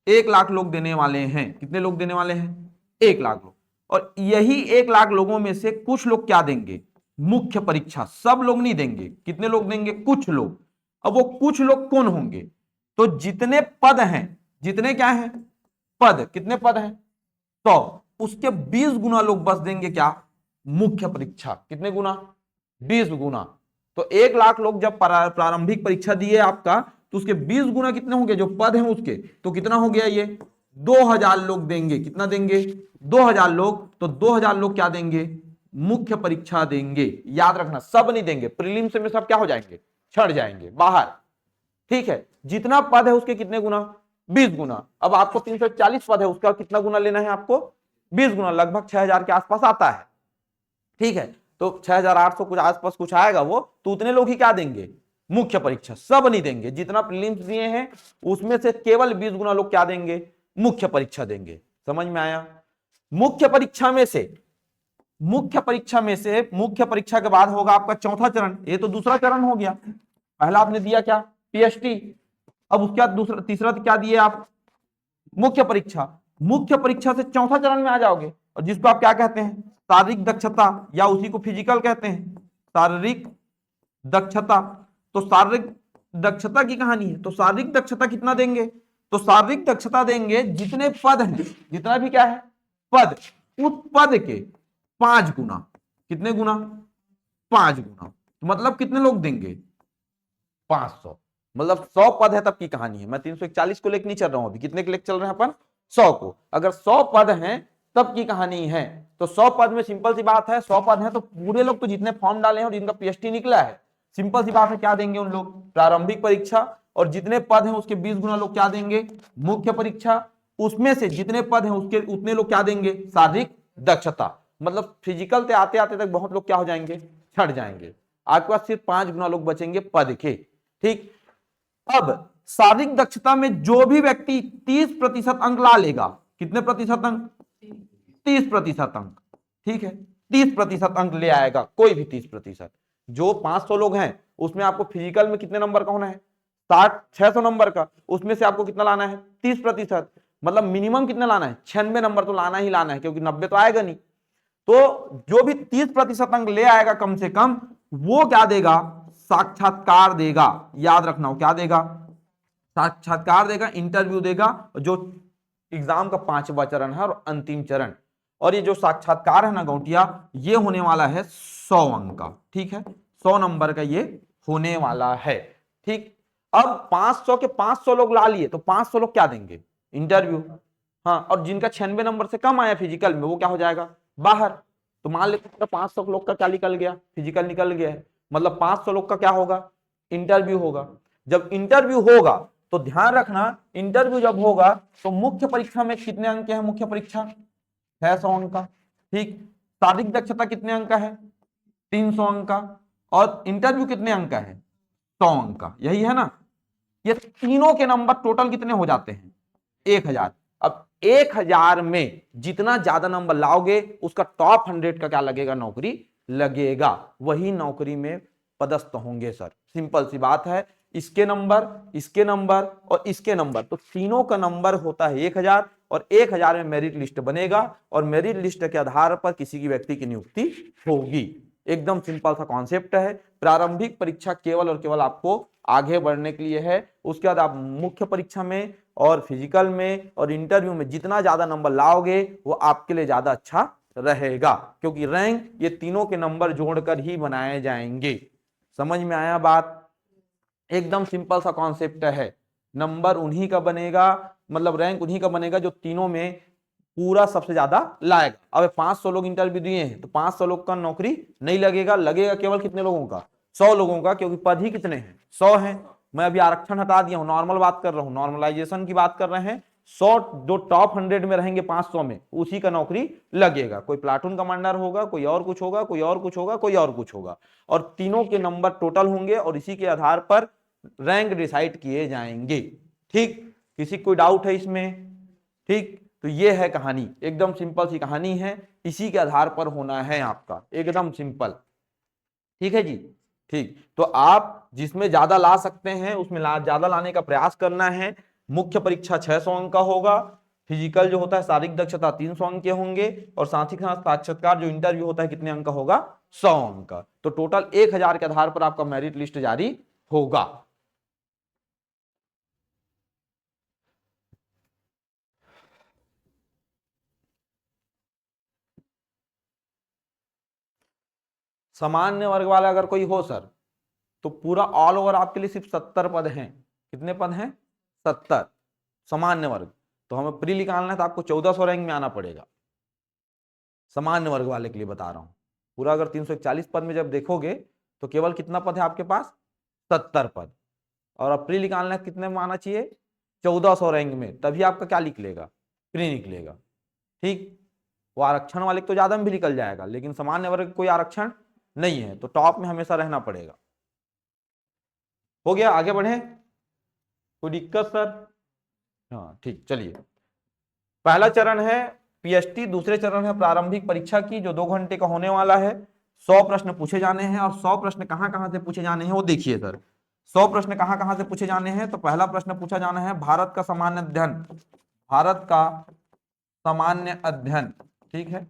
1 लाख लोग देने वाले हैं। कितने लोग देने वाले हैं, 1 लाख लोग। और यही 1 लाख लोगों में से कुछ लोग क्या देंगे, मुख्य परीक्षा। सब लोग नहीं देंगे, कितने लोग देंगे, कुछ लोग। अब वो कुछ लोग कौन होंगे, तो जितने पद हैं, जितने क्या हैं पद, कितने पद हैं, तो उसके 20 गुना लोग बस देंगे क्या, मुख्य परीक्षा। कितने गुना, 20 गुना। तो 1 लाख लोग जब प्रारंभिक परीक्षा दिए आपका, तो उसके 20 गुना कितने होंगे, जो पद हैं उसके, तो कितना हो गया ये, 2000 लोग देंगे। कितना देंगे, 2000 लोग। तो 2000 लोग क्या देंगे, मुख्य परीक्षा देंगे। याद रखना, सब नहीं देंगे, प्रीलिम्स में सब क्या हो जाएंगे, छड़ जाएंगे बाहर। ठीक है, जितना पद है उसके कितने गुना, 20 गुना। अब आपको 340 पद है, उसका कितना गुना लेना है आपको, 20 गुना, लगभग 6000 के आसपास आता है। ठीक है, तो 6800 कुछ आसपास कुछ आएगा वो, तो उतने लोग ही क्या देंगे, मुख्य परीक्षा। सब नहीं देंगे, जितना प्रीलिम्स दिए हैं उसमें से केवल 20 गुना लोग क्या देंगे, मुख्य परीक्षा देंगे। समझ में आया। मुख्य परीक्षा में से, मुख्य परीक्षा के बाद होगा आपका चौथा चरण। ये तो दूसरा चरण हो गया, पहला आपने दिया क्या, पीएचडी। अब उसके बाद दूसरा, तीसरा क्या दिए आप, मुख्य परीक्षा। मुख्य परीक्षा से चौथा चरण में आ जाओगे, और जिसको आप क्या कहते हैं, शारीरिक दक्षता, या उसी को फिजिकल कहते हैं, शारीरिक दक्षता। तो शारीरिक दक्षता की कहानी है, तो शारीरिक दक्षता कितना देंगे, तो शारीरिक दक्षता देंगे जितने पद हैं, जितना भी क्या है पद, उस पद के 5 गुना। कितने गुना, 5 गुना। मतलब कितने लोग देंगे, 500। मतलब 100 पद है तब की कहानी है। मैं 341 को लेकर नहीं चल रहा हूं अभी, कितने के लेकर चल रहे हैं अपन, 100 को। अगर 100 पद हैं तब की कहानी है। तो 100 पद में सिंपल सी बात है, 100 पद हैं तो पूरे लोग तो जितने फॉर्म डाले हैं और जिनका पीएचडी निकला है, सिंपल सी बात है क्या देंगे उन लोग, प्रारंभिक परीक्षा। और जितने पद हैं उसके 20 गुना लोग क्या देंगे, मुख्य परीक्षा। उसमें से जितने पद हैं उसके उतने लोग क्या देंगे, शारीरिक दक्षता। मतलब फिजिकल से आते आते तक बहुत लोग क्या हो जाएंगे, छट जाएंगे। आपके पास सिर्फ 5 गुना लोग बचेंगे पद के। ठीक, अब शारीरिक दक्षता में जो भी व्यक्ति 30% अंक ला लेगा, कितने प्रतिशत अंक, 30% अंक। ठीक है, 30% अंक ले आएगा, कोई भी 30%। जो 500 लोग हैं उसमें आपको फिजिकल में कितने नंबर का होना है, 600 नंबर का, उसमें से आपको कितना लाना है, 30%। मतलब मिनिमम कितना लाना है, 96 नंबर तो लाना ही लाना है, क्योंकि 90 तो आएगा नहीं। तो जो भी 30% अंक ले आएगा कम से कम, वो क्या देगा, साक्षात्कार देगा। याद रखना, वो क्या देगा, साक्षात्कार देगा, इंटरव्यू देगा, जो एग्जाम का 5वां चरण है और अंतिम चरण। और ये जो साक्षात्कार है ना गौटिया, ये होने वाला है 100 अंक का, ठीक है, 100 नंबर का ये होने वाला है। ठीक, अब 500 के 500 लोग ला लिए, तो 500 लोग क्या देंगे, इंटरव्यू। हाँ, और जिनका 96 नंबर से कम आया फिजिकल में, वो क्या हो जाएगा, बाहर। तो मान लेते 500 लोग का क्या निकल गया, फिजिकल निकल गया है, मतलब 500 लोग का क्या होगा, इंटरव्यू होगा। जब इंटरव्यू होगा तो ध्यान रखना, इंटरव्यू जब होगा तो मुख्य परीक्षा में कितने अंक हैं, मुख्य परीक्षा 600 अंक का। ठीक, शारीरिक दक्षता कितने अंक का है, 300 अंक का, और इंटरव्यू कितने अंक का है, 100 अंक का, यही है ना। ये तीनों के नंबर टोटल कितने हो जाते हैं, 1000। अब 1000 में जितना ज्यादा नंबर लाओगे उसका टॉप 100 का क्या लगेगा, नौकरी लगेगा, वही नौकरी में पदस्थ होंगे सर। सिंपल सी बात है, इसके नंबर, इसके नंबर और इसके नंबर, तो तीनों का नंबर होता है 1000, और 1000 में मेरिट लिस्ट बनेगा, और मेरिट लिस्ट के आधार पर किसी की व्यक्ति की नियुक्ति होगी। एकदम सिंपल सा कॉन्सेप्ट है। प्रारंभिक परीक्षा केवल और केवल आपको आगे बढ़ने के लिए है। उसके बाद आप मुख्य परीक्षा में और फिजिकल में और इंटरव्यू में जितना ज्यादा नंबर लाओगे वो आपके लिए ज्यादा अच्छा रहेगा, क्योंकि रैंक ये तीनों के नंबर जोड़कर ही बनाए जाएंगे। समझ में आया बात, एकदम सिंपल सा कॉन्सेप्ट है। नंबर उन्हीं का बनेगा, मतलब रैंक उन्हीं का बनेगा जो तीनों में पूरा सबसे ज्यादा लाएगा। अब 500 लोग इंटरव्यू दिए हैं तो 500 लोग का नौकरी नहीं लगेगा, लगेगा केवल कितने लोगों का, 100 लोगों का, क्योंकि पद ही कितने हैं, 100 हैं। मैं अभी आरक्षण हटा दिया हूं, नॉर्मल बात कर रहा हूं, नॉर्मलाइजेशन की बात कर रहे हैं। 100 जो टॉप 100 में रहेंगे 500 में, उसी का नौकरी लगेगा। कोई प्लाटून कमांडर होगा, कोई और कुछ होगा, कोई और कुछ होगा, कोई और कुछ होगा, और तीनों के नंबर टोटल होंगे और इसी के आधार पर रैंक डिसाइड किए जाएंगे। ठीक, किसी कोई डाउट है इसमें? ठीक, तो ये है कहानी, एकदम सिंपल सी कहानी है, इसी के आधार पर होना है आपका, एकदम सिंपल। ठीक है जी, ठीक। तो आप जिसमें ज्यादा ला सकते हैं उसमें ज्यादा लाने का प्रयास करना है। मुख्य परीक्षा 600 अंक का होगा, फिजिकल जो होता है शारीरिक दक्षता 300 अंक के होंगे, और साथ ही साथ साक्षात्कार जो इंटरव्यू होता है कितने अंक का होगा, 100 अंक का। तो टोटल 1000 के आधार पर आपका मेरिट लिस्ट जारी होगा। सामान्य वर्ग वाला अगर कोई हो सर, तो पूरा ऑल ओवर आपके लिए सिर्फ 70 पद हैं। कितने पद हैं, 70 सामान्य वर्ग। तो हमें प्री निकालना है तो आपको 1400 रैंक में आना पड़ेगा। सामान्य वर्ग वाले के लिए बता रहा हूं, पूरा अगर 341 पद में जब देखोगे तो केवल कितना पद है आपके पास, 70 पद। और अब प्री निकालना है कितने में आना चाहिए, 1400 रैंक में, तभी आपका क्या निकलेगा, प्री निकलेगा। ठीक, वो आरक्षण वाले तो ज्यादा में भी निकल जाएगा, लेकिन सामान्य वर्ग कोई आरक्षण नहीं है, तो टॉप में हमेशा रहना पड़ेगा। हो गया, आगे बढ़े, कोई दिक्कत सर? हाँ ठीक, चलिए। पहला चरण है पीएसटी, दूसरे चरण है प्रारंभिक परीक्षा की, जो 2 घंटे का होने वाला है। 100 प्रश्न पूछे जाने हैं, और 100 प्रश्न कहां कहां से पूछे जाने हैं वो देखिए सर। 100 प्रश्न कहां कहां से पूछे जाने हैं, तो पहला प्रश्न पूछा जाना है भारत का सामान्य अध्ययन, भारत का सामान्य अध्ययन, ठीक है,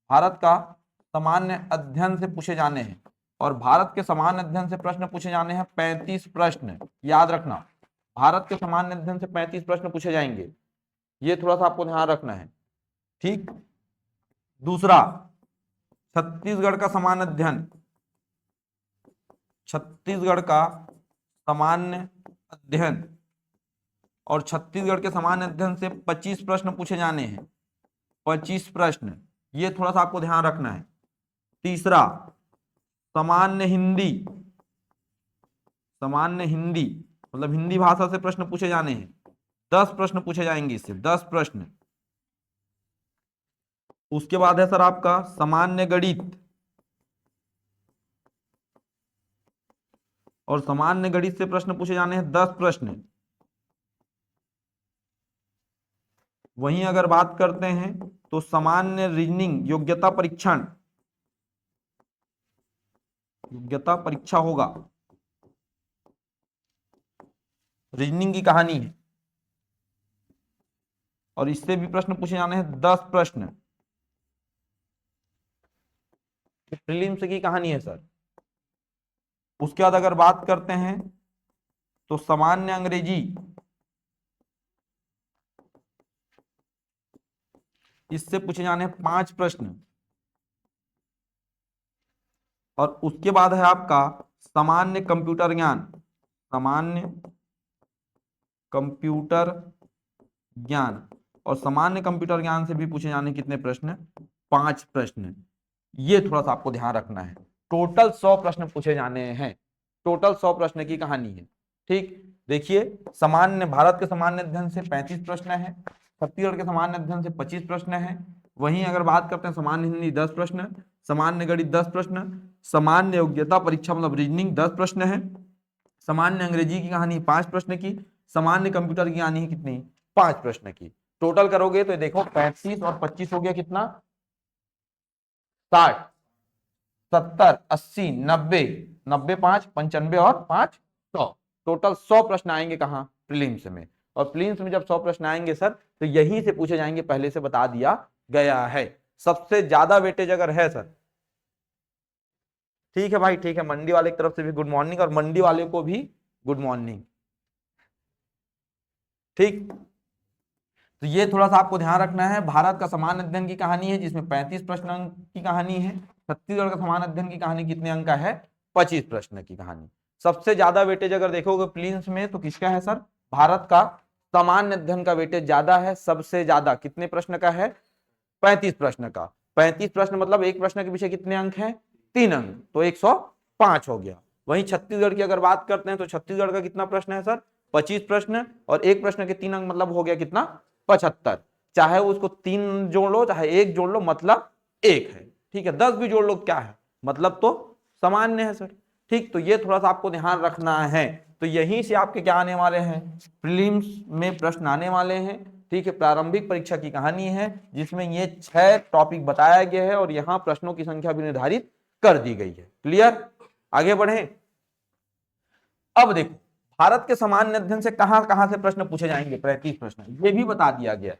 भारत का सामान्य अध्ययन से पूछे जाने हैं। और भारत के सामान्य अध्ययन से प्रश्न पूछे जाने हैं 35 प्रश्न, याद रखना, भारत के सामान्य अध्ययन से 35 प्रश्न पूछे जाएंगे, ये थोड़ा सा आपको ध्यान रखना है। ठीक, दूसरा छत्तीसगढ़ का सामान्य अध्ययन, छत्तीसगढ़ का सामान्य अध्ययन, और छत्तीसगढ़ के सामान्य अध्ययन से 25 प्रश्न पूछे जाने हैं, 25 प्रश्न, ये थोड़ा सा आपको ध्यान रखना है। तीसरा सामान्य हिंदी, सामान्य हिंदी मतलब हिंदी भाषा से प्रश्न पूछे जाने हैं, 10 प्रश्न पूछे जाएंगे इससे, 10 प्रश्न। उसके बाद है सर आपका सामान्य गणित, और सामान्य गणित से प्रश्न पूछे जाने हैं 10 प्रश्न। वहीं अगर बात करते हैं तो सामान्य रीजनिंग योग्यता परीक्षण, योग्यता परीक्षा होगा, रीजनिंग की कहानी है और इससे भी प्रश्न पूछे जाने हैं 10 प्रश्न। प्रीलिम्स की कहानी है सर। उसके बाद अगर बात करते हैं तो सामान्य अंग्रेजी, इससे पूछे जाने हैं 5 प्रश्न। और उसके बाद है आपका सामान्य कंप्यूटर ज्ञान, सामान्य कंप्यूटर ज्ञान। और सामान्य कंप्यूटर ज्ञान से भी पूछे जाने कितने प्रश्न, 5 प्रश्न। ये थोड़ा सा आपको ध्यान रखना है। टोटल 100 प्रश्न पूछे जाने हैं, टोटल 100 प्रश्न की कहानी है। ठीक, देखिए सामान्य भारत के सामान्य अध्ययन से 35 प्रश्न है, छत्तीसगढ़ के सामान्य अध्ययन से 25 प्रश्न है। वहीं अगर बात करते हैं सामान्य हिंदी 10 प्रश्न, सामान्य गणित 10 प्रश्न, सामान्य योग्यता परीक्षा मतलब रीजनिंग 10 प्रश्न है, सामान्य अंग्रेजी की कहानी 5 प्रश्न की, सामान्य कंप्यूटर की कहानी कितनी, 5 प्रश्न की। टोटल करोगे तो देखो 35 और 25 हो गया कितना, 60, 70, 80, 90, 90, 5, 95 और 5, 100। टोटल 100 प्रश्न आएंगे कहाँ, प्रीलिम्स में। और प्रीलिम्स में जब 100 प्रश्न आएंगे सर तो यहीं से पूछे जाएंगे, पहले से बता दिया गया है। सबसे ज्यादा वेटेज अगर है सर, ठीक है भाई, ठीक है, मंडी वाले की तरफ से भी गुड मॉर्निंग और मंडी वाले को भी गुड मॉर्निंग। ठीक, तो ये थोड़ा सा आपको ध्यान रखना है। भारत का समान अध्ययन की कहानी है जिसमें 35 प्रश्न अंक की कहानी है। छत्तीसगढ़ का समान अध्ययन की कहानी कितने अंक का है, 25 प्रश्न की कहानी। सबसे ज्यादा वेटेज अगर देखोगे प्रीलिम्स में तो किसका है सर, भारत का सामान्य अध्ययन का वेटेज ज्यादा है। सबसे ज्यादा कितने प्रश्न का है, 35 प्रश्न का। 35 प्रश्न मतलब एक प्रश्न के पीछे कितने अंक हैं, 3 अंक, तो 105 हो गया। वहीं छत्तीसगढ़ की अगर बात करते हैं तो छत्तीसगढ़ का कितना प्रश्न है सर, 25 प्रश्न, और एक प्रश्न के 3 अंक मतलब हो गया कितना, 75। चाहे उसको 3 जोड़ लो चाहे 1 जोड़ लो, मतलब 1 है। ठीक है, 10 भी जोड़ लो क्या है, मतलब तो सामान्य है सर। ठीक, तो ये थोड़ा सा आपको ध्यान रखना है। तो यहीं से आपके क्या आने वाले हैं, प्रीलिम्स में प्रश्न आने वाले हैं। ठीक है, प्रारंभिक परीक्षा की कहानी है जिसमें ये 6 टॉपिक बताया गया है और यहाँ प्रश्नों की संख्या भी निर्धारित कर दी गई है। क्लियर, आगे बढ़े। अब देखो भारत के सामान्य अध्ययन से कहां कहां से प्रश्न पूछे जाएंगे, 35 प्रश्न, ये भी बता दिया गया है।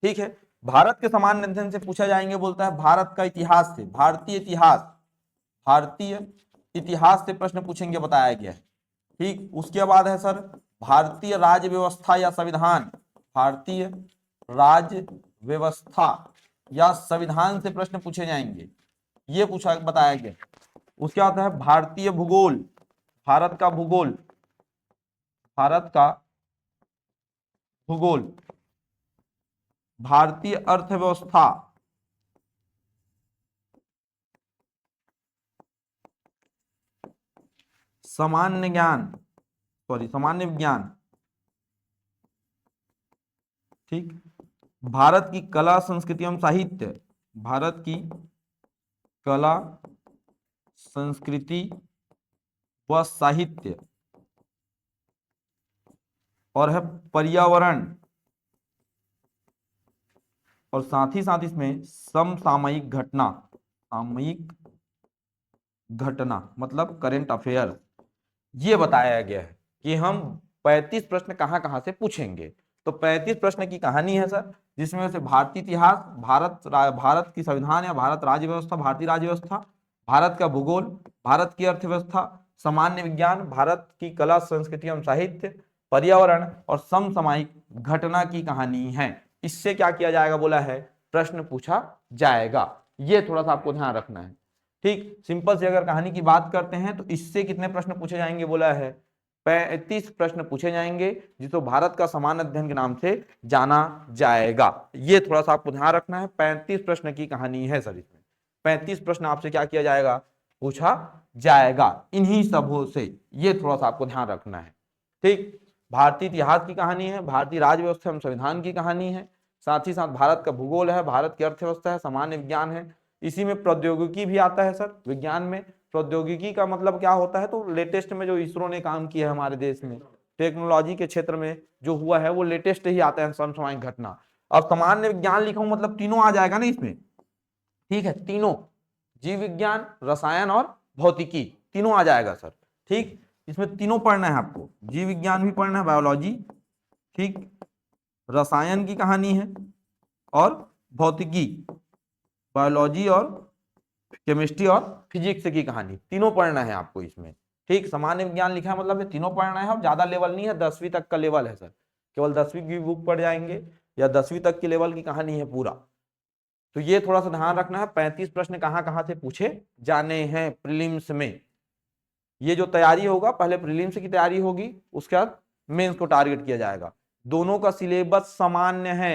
ठीक है, भारत के सामान्य अध्ययन से पूछा जाएंगे, बोलता है भारत का इतिहास से, भारतीय इतिहास, भारतीय इतिहास से प्रश्न पूछेंगे बताया गया है। ठीक, उसके बाद है सर भारतीय राज्य व्यवस्था या संविधान, भारतीय राज्य व्यवस्था या संविधान से प्रश्न पूछे जाएंगे, ये पूछा बताया गया। उसके बाद है भारतीय भूगोल, भारत का भूगोल, भारत का भूगोल, भारतीय अर्थव्यवस्था, सामान्य ज्ञान, सॉरी सामान्य विज्ञान। ठीक, भारत की कला संस्कृति एवं साहित्य, भारत की कला संस्कृति व साहित्य, और है पर्यावरण, और साथ ही साथ इसमें समसामयिक घटना, सामयिक घटना मतलब करंट अफेयर। ये बताया गया है कि हम 35 प्रश्न कहां कहां से पूछेंगे। तो 35 प्रश्न की कहानी है सर, जिसमें से भारतीय इतिहास, भारत की संविधान या भारत राज्य व्यवस्था, भारतीय राज्य व्यवस्था, भारत का भूगोल, भारत की अर्थव्यवस्था, सामान्य विज्ञान, भारत की कला संस्कृति एवं साहित्य, पर्यावरण और समसामयिक घटना की कहानी है। इससे क्या किया जाएगा बोला है, प्रश्न पूछा जाएगा। ये थोड़ा सा आपको ध्यान रखना है। ठीक, सिंपल से अगर कहानी की बात करते हैं तो इससे कितने प्रश्न पूछे जाएंगे बोला है, 35 प्रश्न पूछे जाएंगे, जिसको भारत का समान अध्ययन के नाम से जाना जाएगा। ये थोड़ा सा आपको ध्यान रखना है। 35 प्रश्न की कहानी है सर, इसमें 35 प्रश्न आपसे क्या किया जाएगा, पूछा जाएगा इन्हीं सबों से। ये थोड़ा सा आपको ध्यान रखना है। ठीक, भारतीय इतिहास की कहानी है, भारतीय राज्य व्यवस्था एवं संविधान की कहानी है, साथ ही साथ भारत का भूगोल है, भारत की अर्थव्यवस्था है, सामान्य विज्ञान है। इसी में प्रौद्योगिकी भी आता है सर। विज्ञान में प्रौद्योगिकी का मतलब क्या होता है, तो लेटेस्ट में जो इसरो ने काम किया है हमारे देश में टेक्नोलॉजी के क्षेत्र में जो हुआ है वो लेटेस्ट ही आता है, समसामयिक घटना। अब सामान्य विज्ञान लिखा हूं मतलब तीनों आ जाएगा ना इसमें। ठीक है, तीनों, जीव विज्ञान, रसायन और भौतिकी, तीनों आ जाएगा सर। ठीक, इसमें तीनों पढ़ना है आपको, जीव विज्ञान भी पढ़ना है, बायोलॉजी, ठीक, रसायन की कहानी है, और भौतिकी, बायोलॉजी और केमिस्ट्री और फिजिक्स की कहानी, तीनों पढ़ना है आपको इसमें। ठीक, सामान्य विज्ञान लिखा है मतलब ये तीनों पढ़ना है, और ज्यादा लेवल नहीं है, 10वीं तक का लेवल है सर, केवल 10वीं की बुक पढ़ जाएंगे या 10वीं तक के लेवल की कहानी है पूरा। तो ये थोड़ा सा ध्यान रखना है, 35 प्रश्न कहाँ से पूछे जाने हैं प्रीलिम्स में। ये जो तैयारी होगा, पहले प्रीलिम्स की तैयारी होगी, उसके बाद मेंस को टारगेट किया जाएगा। दोनों का सिलेबस सामान्य है,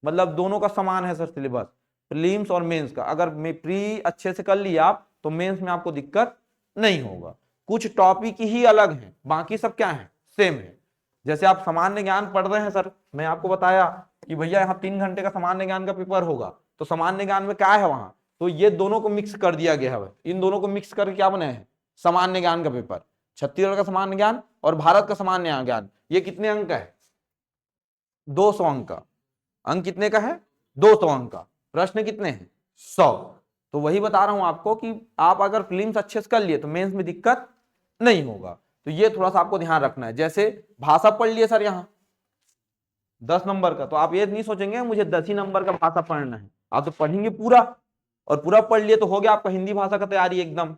मतलब दोनों का समान है सर सिलेबस, प्रीलिम्स और मेंस का। अगर प्री अच्छे से कर लिया आप तो मेंस में आपको दिक्कत नहीं होगा। कुछ टॉपिक ही अलग हैं, बाकी सब क्या है, सेम है। जैसे आप सामान्य ज्ञान पढ़ रहे हैं सर, मैं आपको बताया कि भैया यहाँ 3 घंटे का सामान्य ज्ञान का पेपर होगा, तो सामान्य ज्ञान में क्या है वहां, तो ये दोनों को मिक्स कर दिया गया है, इन दोनों को मिक्स करके क्या बने हैं, सामान्य ज्ञान का पेपर। छत्तीसगढ़ का सामान्य ज्ञान और भारत का सामान्य ज्ञान, ये कितने अंक का है, 200 अंक का। अंक कितने का है, 200 अंक का। प्रश्न कितने हैं, 100। तो वही बता रहा हूं आपको कि आप अगर प्रीलिम्स अच्छे से कर लिए तो मेंस में दिक्कत नहीं होगा। तो ये थोड़ा सा आपको ध्यान रखना है। जैसे भाषा पढ़ लिए सर यहाँ 10 नंबर का, तो आप ये नहीं सोचेंगे मुझे 10 ही नंबर का भाषा पढ़ना है, आप तो पढ़ेंगे पूरा, और पूरा पढ़ लिए तो हो गया आपका हिंदी भाषा का तैयारी एकदम,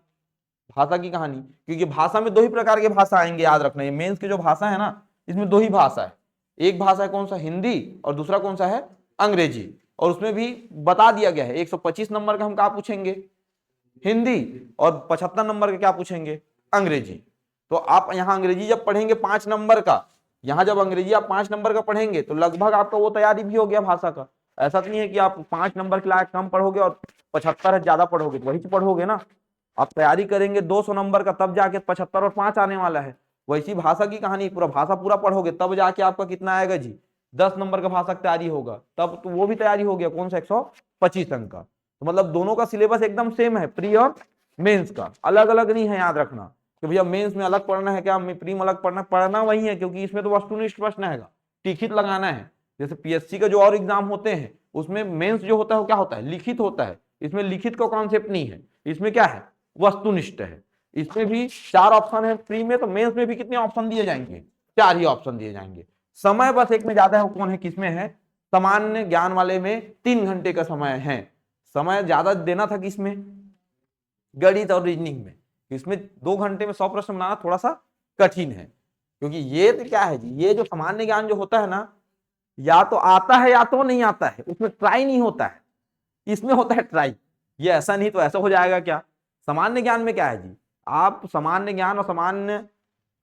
भाषा की कहानी। क्योंकि भाषा में 2 ही प्रकार के भाषा आएंगे, याद रखना, ये मेंस की जो भाषा है ना, इसमें 2 ही भाषा है। एक भाषा है कौन सा, हिंदी, और दूसरा कौन सा है, अंग्रेजी। और उसमें भी बता दिया गया है 125 नंबर का हम क्या पूछेंगे, हिंदी, और 75 नंबर का क्या पूछेंगे, अंग्रेजी। तो आप यहाँ अंग्रेजी जब पढ़ेंगे 5 नंबर का, यहाँ जब अंग्रेजी आप 5 नंबर का पढ़ेंगे तो लगभग आपका वो तैयारी भी हो गया भाषा का। ऐसा तो नहीं है कि आप 5 नंबर के लायक कम पढ़ोगे और 75 ज्यादा पढ़ोगे, वही तो पढ़ोगे ना। आप तैयारी करेंगे 200 नंबर का, तब जाके 75 और 5 आने वाला है। वैसी भाषा की कहानी, पूरा भाषा पूरा पढ़ोगे तब जाके आपका कितना आएगा जी, 10 नंबर का भाषा की तैयारी होगा, तब तो वो भी तैयारी हो गया, कौन सा, 125 अंक का। तो मतलब दोनों का सिलेबस एकदम सेम है, प्री और मेंस का, अलग अलग नहीं है। याद रखना कि भैया मेंस में अलग पढ़ना है क्या, प्री में अलग पढ़ना वही है, क्योंकि इसमें तो वस्तुनिष्ठ प्रश्न है, टिकिट लगाना है। जैसे पीएससी का जो और एग्जाम होते हैं उसमें मेंस जो होता है वो क्या होता है, लिखित होता है। इसमें लिखित का कॉन्सेप्ट नहीं है, इसमें क्या है, वस्तुनिष्ठ है। इसमें भी 4 ऑप्शन है प्री में, तो मेंस में भी कितने ऑप्शन दिए जाएंगे, 4 ही ऑप्शन दिए जाएंगे। समय बस एक में ज्यादा है, वो कौन है, किसमें है, सामान्य ज्ञान वाले में 3 घंटे का समय है। समय ज्यादा देना था किसमें, गणित और रीजनिंग में। इसमें 2 घंटे में 100 प्रश्न बनाना थोड़ा सा कठिन है, क्योंकि ये तो क्या है जी, ये जो सामान्य ज्ञान जो होता है ना, या तो आता है या तो नहीं आता है, उसमें ट्राई नहीं होता है, इसमें होता है ट्राई। ये ऐसा नहीं तो ऐसा हो जाएगा क्या, सामान्य ज्ञान में क्या है जी, आप सामान्य ज्ञान और सामान्य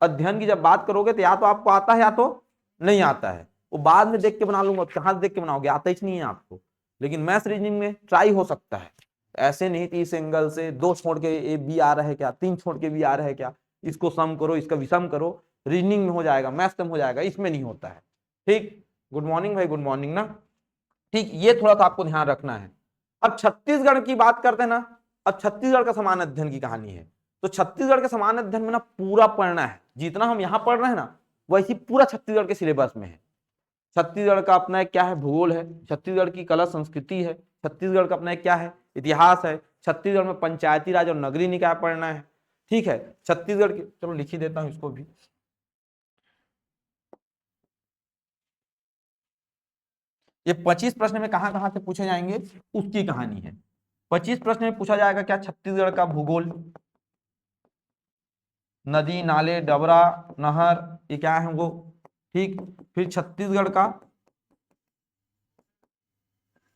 अध्ययन की जब बात करोगे तो या तो आपको आता है या तो नहीं आता है। वो बाद में देख के बना लूंगा, कहां से देख के बनाओगे, आता ही नहीं है आपको। लेकिन मैथ्स रीजनिंग में ट्राई हो सकता है, ऐसे नहीं 30 एंगल से 2 छोड़ के ए बी आ रहा है क्या, 3 छोड़ के बी आ रहा है क्या, इसको सम करो इसका विषम करो, रीजनिंग में हो जाएगा, मैथ्स में हो जाएगा, इसमें नहीं होता है। ठीक, गुड मॉर्निंग भाई, गुड मॉर्निंग ना। ठीक, ये थोड़ा सा आपको ध्यान रखना है। अब छत्तीसगढ़ की बात करते हैं ना, अब छत्तीसगढ़ का समान अध्ययन की कहानी है। तो छत्तीसगढ़ के समान अध्ययन में ना पूरा पढ़ना है, जितना हम यहाँ पढ़ रहे हैं ना वैसी पूरा छत्तीसगढ़ के सिलेबस में है। छत्तीसगढ़ का अपना एक क्या है, भूगोल है, छत्तीसगढ़ की कला संस्कृति है, छत्तीसगढ़ का अपना एक क्या है, इतिहास है, छत्तीसगढ़ में पंचायती राज और नगरीय निकाय पढ़ना है। ठीक है, छत्तीसगढ़ की, चलो लिख ही देता हूं इसको भी। ये 25 प्रश्न में कहां से पूछे जाएंगे उसकी कहानी है। 25 प्रश्न में पूछा जाएगा क्या, छत्तीसगढ़ का भूगोल, नदी नाले डबरा नहर, ये क्या है वो। ठीक, फिर छत्तीसगढ़ का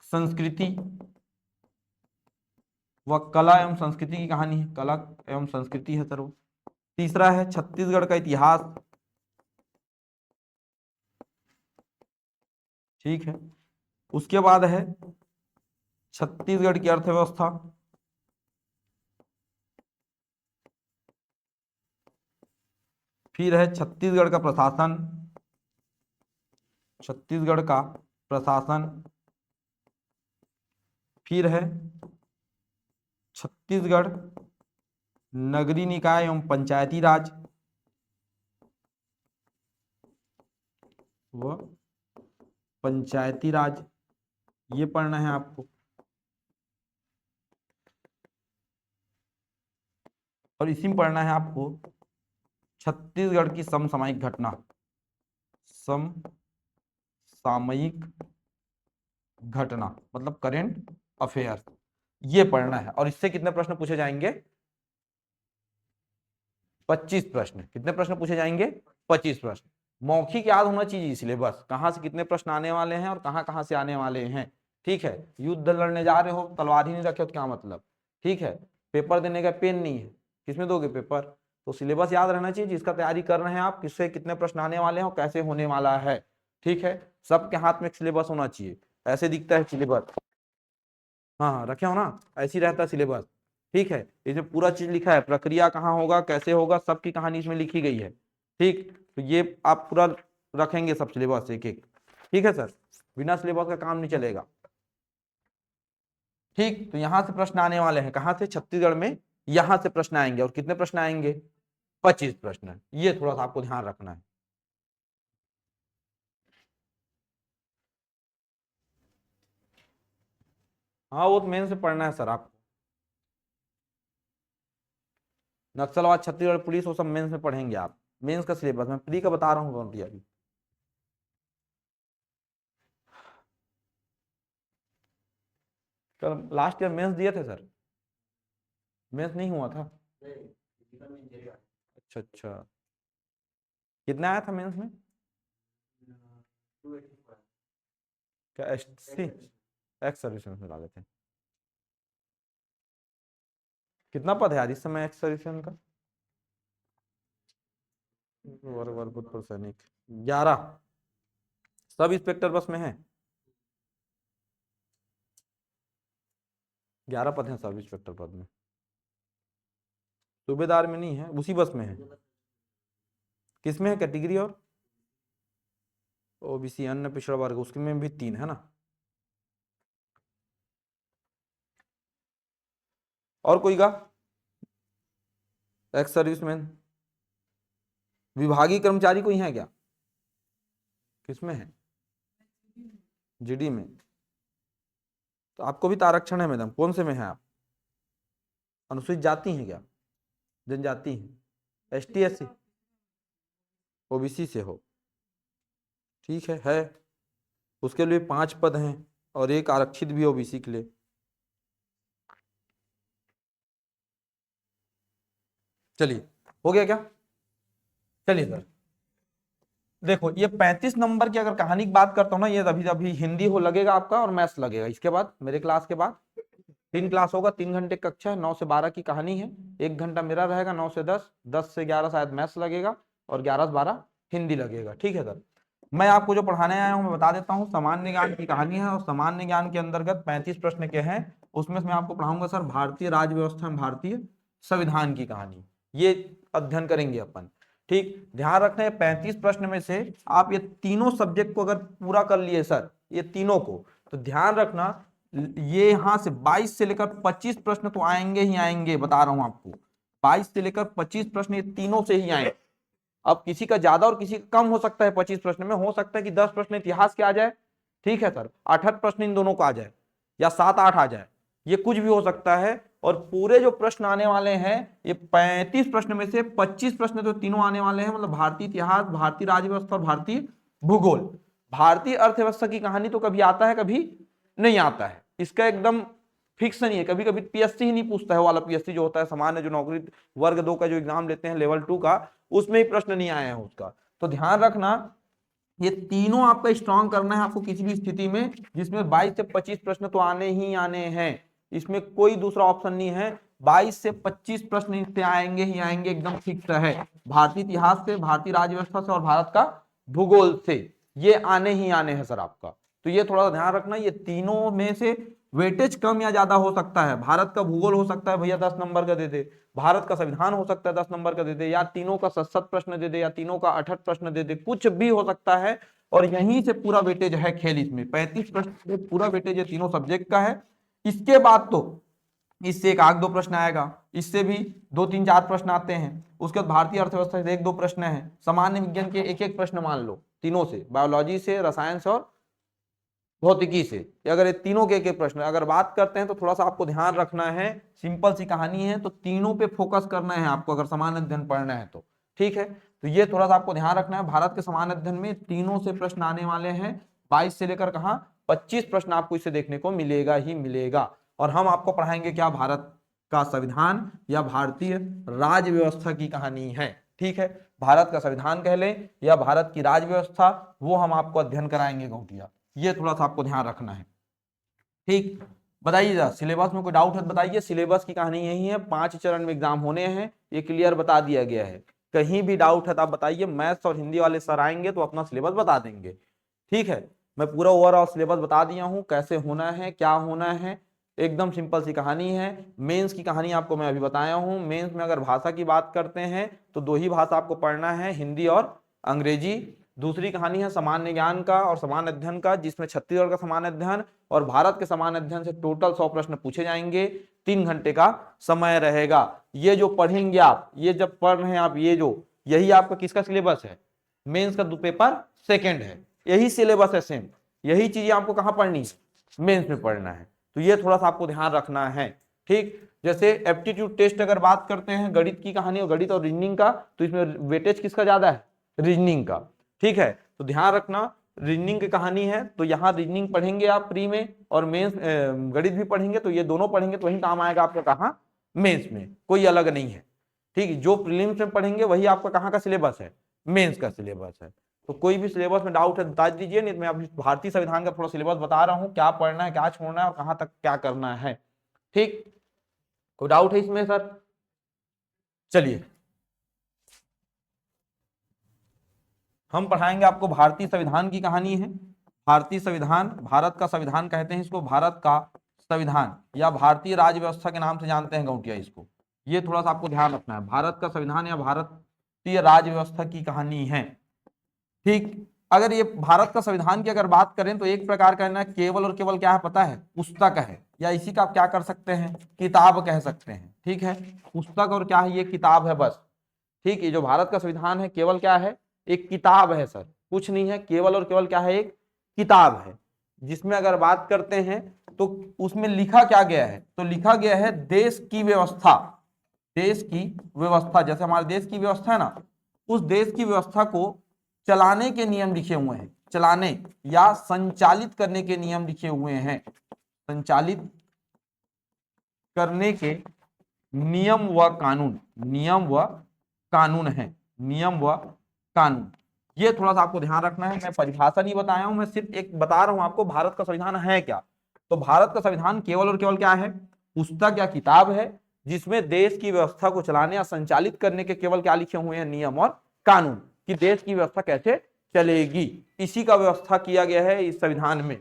संस्कृति व कला एवं संस्कृति की कहानी है, कला एवं संस्कृति है सर वो। तीसरा है छत्तीसगढ़ का इतिहास। ठीक है, उसके बाद है छत्तीसगढ़ की अर्थव्यवस्था, फिर है छत्तीसगढ़ का प्रशासन, छत्तीसगढ़ का प्रशासन, फिर है छत्तीसगढ़ नगरीय निकाय एवं पंचायती राज व पंचायती राज, ये पढ़ना है आपको। और इसी में पढ़ना है आपको छत्तीसगढ़ की समसामयिक घटना, समसामयिक घटना मतलब करेंट अफेयर, ये पढ़ना है। और इससे कितने प्रश्न पूछे जाएंगे? 25 प्रश्न। कितने प्रश्न पूछे जाएंगे? 25 प्रश्न। मौखिक याद होना चाहिए सिलेबस, कहां से कितने प्रश्न आने वाले हैं और कहां कहां से आने वाले हैं। ठीक है, युद्ध लड़ने जा रहे हो, तलवार ही नहीं रखे हो तो क्या मतलब। ठीक है, पेपर देने का पेन नहीं है, किसमें दोगे पेपर? तो सिलेबस याद रहना चाहिए जिसका तैयारी कर रहे हैं आप, किससे कितने प्रश्न आने वाले हैं और कैसे होने वाला है। ठीक है, सबके हाथ में एक सिलेबस होना चाहिए। ऐसे दिखता है सिलेबस, हाँ हाँ रखे हो ना, ऐसे ही रहता है सिलेबस। ठीक है, इसमें पूरा चीज लिखा है, प्रक्रिया कहाँ होगा, कैसे होगा, सबकी कहानी इसमें लिखी गई है। ठीक, तो ये आप पूरा रखेंगे सब सिलेबस एक एक। ठीक है सर, बिना सिलेबस का काम नहीं चलेगा। ठीक, तो यहां से प्रश्न आने वाले हैं, कहां से? छत्तीसगढ़ में यहां से प्रश्न आएंगे। और कितने प्रश्न आएंगे? 25 प्रश्न। ये थोड़ा सा आपको ध्यान रखना है। हाँ वो तो मेन से पढ़ना है सर आपको, नक्सलवाद, छत्तीसगढ़ पुलिस, वो सब मेंस में पढ़ेंगे आप। मेंस का सिलेबस मैं प्री का बता रहा हूँ कौन दिया अभी। कल लास्ट ईयर मेंस दिए थे सर? मेंस नहीं हुआ था? अच्छा अच्छा, कितना आया था मेंस में? क्या एससी एक्स सर्विस में डाले थे? कितना पद है यार इस समय एक्स सर्विस का? भूतपूर्व सैनिक 11। सब इंस्पेक्टर बस में है, 11 पद हैं सब इंस्पेक्टर पद में। सूबेदार में नहीं है, उसी बस में है। किसमें है कैटेगरी? और ओबीसी अन्य पिछड़ा वर्ग, उसके में भी 3 है ना। और कोई का? एक्स सर्विसमैन विभागीय कर्मचारी कोई है क्या? किसमें है? जीडी में। तो आपको भी तो आरक्षण है मैडम, कौन से में है आप? अनुसूचित जाति हैं क्या? जनजाति हैं? एसटी एससी ओबीसी से हो? ठीक है। उसके लिए 5 पद हैं और एक आरक्षित भी ओबीसी के लिए। चलिए, हो गया क्या? चलिए सर, देखो ये 35 नंबर की अगर कहानी की बात करता हूँ ना, ये अभी अभी हिंदी हो लगेगा आपका और मैथ्स लगेगा। इसके बाद मेरे क्लास के बाद 3 क्लास होगा, 3 घंटे कक्षा है, 9 से 12 की कहानी है, 1 घंटा मेरा रहेगा, 9 से 10, 10 से 11 शायद मैथ्स लगेगा और 11 से 12 हिंदी लगेगा। ठीक है सर, मैं आपको जो पढ़ाने आया हूँ मैं बता देता हूँ, सामान्य ज्ञान की कहानी है और सामान्य ज्ञान के अंतर्गत 35 प्रश्न के हैं। उसमें से मैं आपको पढ़ाऊंगा सर भारतीय राज्य व्यवस्था में भारतीय संविधान की कहानी, ये अध्ययन करेंगे अपन। ठीक, ध्यान रखना है 35 प्रश्न में से आप ये तीनों सब्जेक्ट को अगर पूरा कर लिए सर, ये तीनों को, तो ध्यान रखना ये यहां से 22 से लेकर 25 प्रश्न तो आएंगे ही आएंगे, बता रहा हूं आपको। 22 से लेकर 25 प्रश्न ये तीनों से ही आएंगे। अब किसी का ज्यादा और किसी का कम हो सकता है, 25 प्रश्न में हो सकता है कि 10 प्रश्न इतिहास के आ जाए, ठीक है सर, 8 प्रश्न इन दोनों को आ जाए, या 7-8 आ जाए, ये कुछ भी हो सकता है। और पूरे जो प्रश्न आने वाले हैं ये 35 प्रश्न में से 25 प्रश्न तो तीनों आने वाले हैं, मतलब भारतीय इतिहास, भारतीय राज्य व्यवस्था और भारतीय भूगोल। भारतीय अर्थव्यवस्था की कहानी तो कभी आता है कभी नहीं आता है, इसका एकदम फिक्स नहीं है। कभी कभी पीएससी ही नहीं पूछता है, वाला पीएससी जो होता है सामान्य जो नौकरी वर्ग 2 का जो एग्जाम लेते हैं लेवल 2 का, उसमें ही प्रश्न नहीं आए हैं उसका। तो ध्यान रखना ये तीनों आपका स्ट्रॉन्ग करना है आपको किसी भी स्थिति में, जिसमें 22 से 25 प्रश्न तो आने ही आने हैं, इसमें कोई दूसरा ऑप्शन नहीं है। 22 से 25 प्रश्न इससे आएंगे ही आएंगे, एकदम फिक्स है। भारतीय इतिहास से, भारतीय राज्य व्यवस्था से और भारत का भूगोल से ये आने ही आने हैं सर आपका। तो ये थोड़ा सा ध्यान रखना, ये तीनों में से वेटेज कम या ज्यादा हो सकता है। भारत का भूगोल हो सकता है भैया 10 नंबर का दे दे, भारत का संविधान हो सकता है 10 नंबर का दे दे, या तीनों का 7-7 प्रश्न दे दे, या तीनों का 8-8 प्रश्न दे दे, कुछ भी हो सकता है। और यहीं से पूरा वेटेज है खेल, इसमें 35 प्रश्न से पूरा वेटेज ये तीनों सब्जेक्ट का है। इसके बाद तो इससे 1-2 प्रश्न आएगा, इससे भी 2-3-4 प्रश्न आते हैं। उसके बाद भारतीय अर्थव्यवस्था से 1-2 प्रश्न है, सामान्य विज्ञान के 1-1 प्रश्न मान लो तीनों से, बायोलॉजी से, रसायन से और भौतिकी से। अगर ये तीनों के एक प्रश्न अगर बात करते हैं तो थोड़ा सा आपको ध्यान रखना है, सिंपल सी कहानी है, तो तीनों पे फोकस करना है आपको अगर समान अध्ययन पढ़ना है तो। ठीक है, तो ये थोड़ा सा आपको ध्यान रखना है। भारत के समान अध्ययन में तीनों से प्रश्न आने वाले हैं, 22 से लेकर कहां 25 प्रश्न आपको इससे देखने को मिलेगा ही मिलेगा। और हम आपको पढ़ाएंगे क्या, भारत का संविधान या भारतीय राज्य व्यवस्था की कहानी है। ठीक है, भारत का संविधान कह लें या भारत की राज्य व्यवस्था, वो हम आपको अध्ययन कराएंगे गौटिया। ये थोड़ा सा आपको ध्यान रखना है। ठीक, बताइएगा सिलेबस में कोई डाउट है तो बताइए। सिलेबस की कहानी यही है, 5 चरण में एग्जाम होने हैं, ये क्लियर बता दिया गया है। कहीं भी डाउट है तो आप बताइए, मैथ्स और हिंदी वाले सर आएंगे तो अपना सिलेबस बता देंगे। ठीक है, मैं पूरा ओवरऑल सिलेबस बता दिया हूं, कैसे होना है क्या होना है, एकदम सिंपल सी कहानी है। मेंस की कहानी आपको मैं अभी बताया हूं। मेंस में अगर भाषा की बात करते हैं तो 2 ही भाषा आपको पढ़ना है, हिंदी और अंग्रेजी। दूसरी कहानी है सामान्य ज्ञान का और समान अध्ययन का, जिसमें छत्तीसगढ़ का समान अध्ययन और भारत के समान अध्ययन से टोटल 100 प्रश्न पूछे जाएंगे। 3 घंटे का समय रहेगा। ये जो पढ़ेंगे आप, ये जब पढ़ रहे हैं आप, ये जो यही आपका किसका सिलेबस है, मेंस का पेपर सेकंड है, यही सिलेबस है सेम। यही चीजें आपको कहां पढ़नी है, मेंस में पढ़ना है। तो ये थोड़ा सा आपको ध्यान रखना है। ठीक, जैसे एप्टीट्यूड टेस्ट अगर बात करते हैं गणित की कहानी और गणित और रीजनिंग का, तो इसमें वेटेज किसका ज्यादा है, रीजनिंग का। ठीक है, तो ध्यान रखना, रीजनिंग की कहानी है तो यहाँ रीजनिंग पढ़ेंगे आप प्री में, और मेंस गणित भी पढ़ेंगे, तो ये दोनों पढ़ेंगे तो वही काम आएगा आपका कहाँ, मेंस में, कोई अलग नहीं है। ठीक है, जो प्रीलिम्स में पढ़ेंगे वही आपका कहाँ का सिलेबस है, मेंस का सिलेबस है। तो कोई भी सिलेबस में डाउट है बता दीजिए, नहीं मैं अभी भारतीय संविधान का थोड़ा सिलेबस बता रहा हूँ, क्या पढ़ना है क्या छोड़ना है और कहाँ तक क्या करना है। ठीक, कोई डाउट है इसमें सर? चलिए हम पढ़ाएंगे आपको भारतीय संविधान की कहानी है। भारतीय संविधान, भारत का संविधान कहते हैं इसको, भारत का संविधान या भारतीय राज्य व्यवस्था के नाम से जानते हैं गौटिया इसको। ये थोड़ा सा आपको ध्यान रखना है, भारत का संविधान या भारतीय राज्य व्यवस्था की कहानी है। ठीक, अगर ये भारत का संविधान की अगर बात करें तो एक प्रकार का ना केवल और केवल क्या है पता है, पुस्तक है, या इसी का आप क्या कर सकते हैं, किताब कह सकते हैं। ठीक है, पुस्तक और क्या है, ये किताब है बस। ठीक, ये जो भारत का संविधान है केवल क्या है, एक किताब है सर, कुछ नहीं है, केवल और केवल क्या है, एक किताब है। जिसमें अगर बात करते हैं तो उसमें लिखा क्या गया है, तो लिखा गया है देश की व्यवस्था, देश की व्यवस्था, जैसे हमारे देश की व्यवस्था है ना, उस देश की व्यवस्था को चलाने के नियम लिखे हुए हैं, चलाने या संचालित करने के नियम लिखे हुए हैं, संचालित करने के नियम व कानून, नियम व कानून है, नियम व कानून। ये थोड़ा सा आपको ध्यान रखना है। मैं परिभाषा नहीं बताया हूं, मैं सिर्फ एक बता रहा हूं आपको भारत का संविधान है क्या। तो भारत का संविधान केवल और केवल क्या है, पुस्तक या किताब है, जिसमें देश की व्यवस्था को चलाने या संचालित करने के केवल क्या लिखे हुए हैं, नियम और कानून, कि देश की व्यवस्था कैसे चलेगी, इसी का व्यवस्था किया गया है इस संविधान में।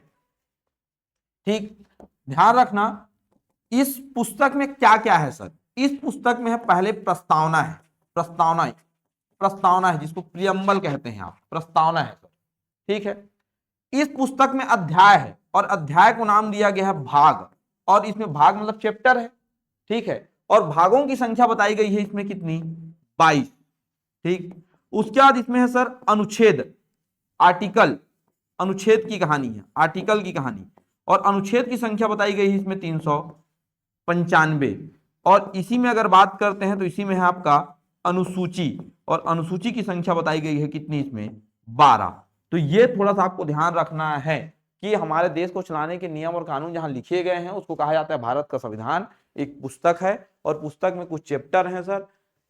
ठीक, ध्यान रखना इस पुस्तक में क्या क्या है सर, इस पुस्तक में है पहले प्रस्तावना है, प्रस्तावना, प्रस्तावना है जिसको प्रियम्बल कहते हैं आप, प्रस्तावना है सर। ठीक है, इस पुस्तक में अध्याय है और अध्याय को नाम दिया गया है भाग, और इसमें भाग मतलब चैप्टर है। ठीक है, और भागों की संख्या बताई गई है इसमें कितनी, 22। ठीक, उसके बाद इसमें है सर अनुच्छेद, आर्टिकल, अनुच्छेद की कहानी है, आर्टिकल की कहानी, और अनुच्छेद की संख्या बताई गई है इसमें 395। और इसी में अगर बात करते हैं तो इसी में है आपका अनुसूची, और अनुसूची की संख्या बताई गई है कितनी इसमें, 12। तो ये थोड़ा सा आपको ध्यान रखना है कि हमारे देश को चलाने के नियम और कानून जहां लिखे गए हैं उसको कहा जाता है भारत का संविधान। एक पुस्तक है और पुस्तक में कुछ चैप्टर हैं सर,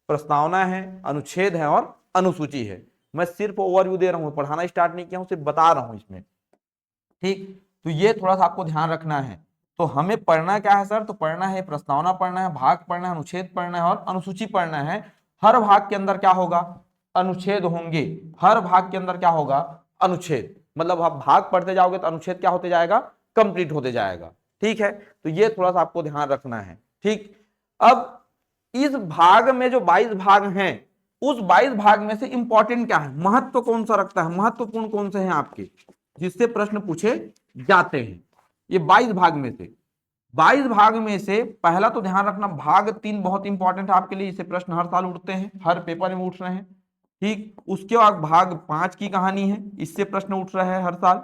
प्रस्तावना है, अनुच्छेद है और अनुसूची है। मैं सिर्फ ओवरव्यू दे रहा हूं, पढ़ाना स्टार्ट नहीं किया हूं, सिर्फ बता रहा हूं इसमें। ठीक, तो ये थोड़ा सा आपको ध्यान रखना है। तो हमें पढ़ना क्या है सर, तो पढ़ना है प्रस्तावना, पढ़ना है भाग, पढ़ना है अनुच्छेद, पढ़ना है और अनुसूची पढ़ना है। हर भाग के अंदर क्या होगा, अनुच्छेद होंगे, हर भाग के अंदर क्या होगा, अनुच्छेद। मतलब आप भाग पढ़ते जाओगे तो अनुच्छेद क्या होते जाएगा, कंप्लीट होते जाएगा। ठीक है, तो ये थोड़ा सा आपको ध्यान रखना है। ठीक, अब इस भाग में जो 22 भाग हैं, उस 22 भाग में से इंपॉर्टेंट क्या है, महत्व कौन सा रखता है, महत्वपूर्ण कौन से हैं आपके, जिससे प्रश्न पूछे जाते हैं। ये 22 भाग में से, 22 भाग में से पहला तो ध्यान रखना भाग 3 बहुत इंपॉर्टेंट है आपके लिए, इससे प्रश्न हर साल उठते हैं, हर पेपर में उठ रहे हैं। ठीक, उसके बाद भाग 5 की कहानी है, इससे प्रश्न उठ रहा है हर साल।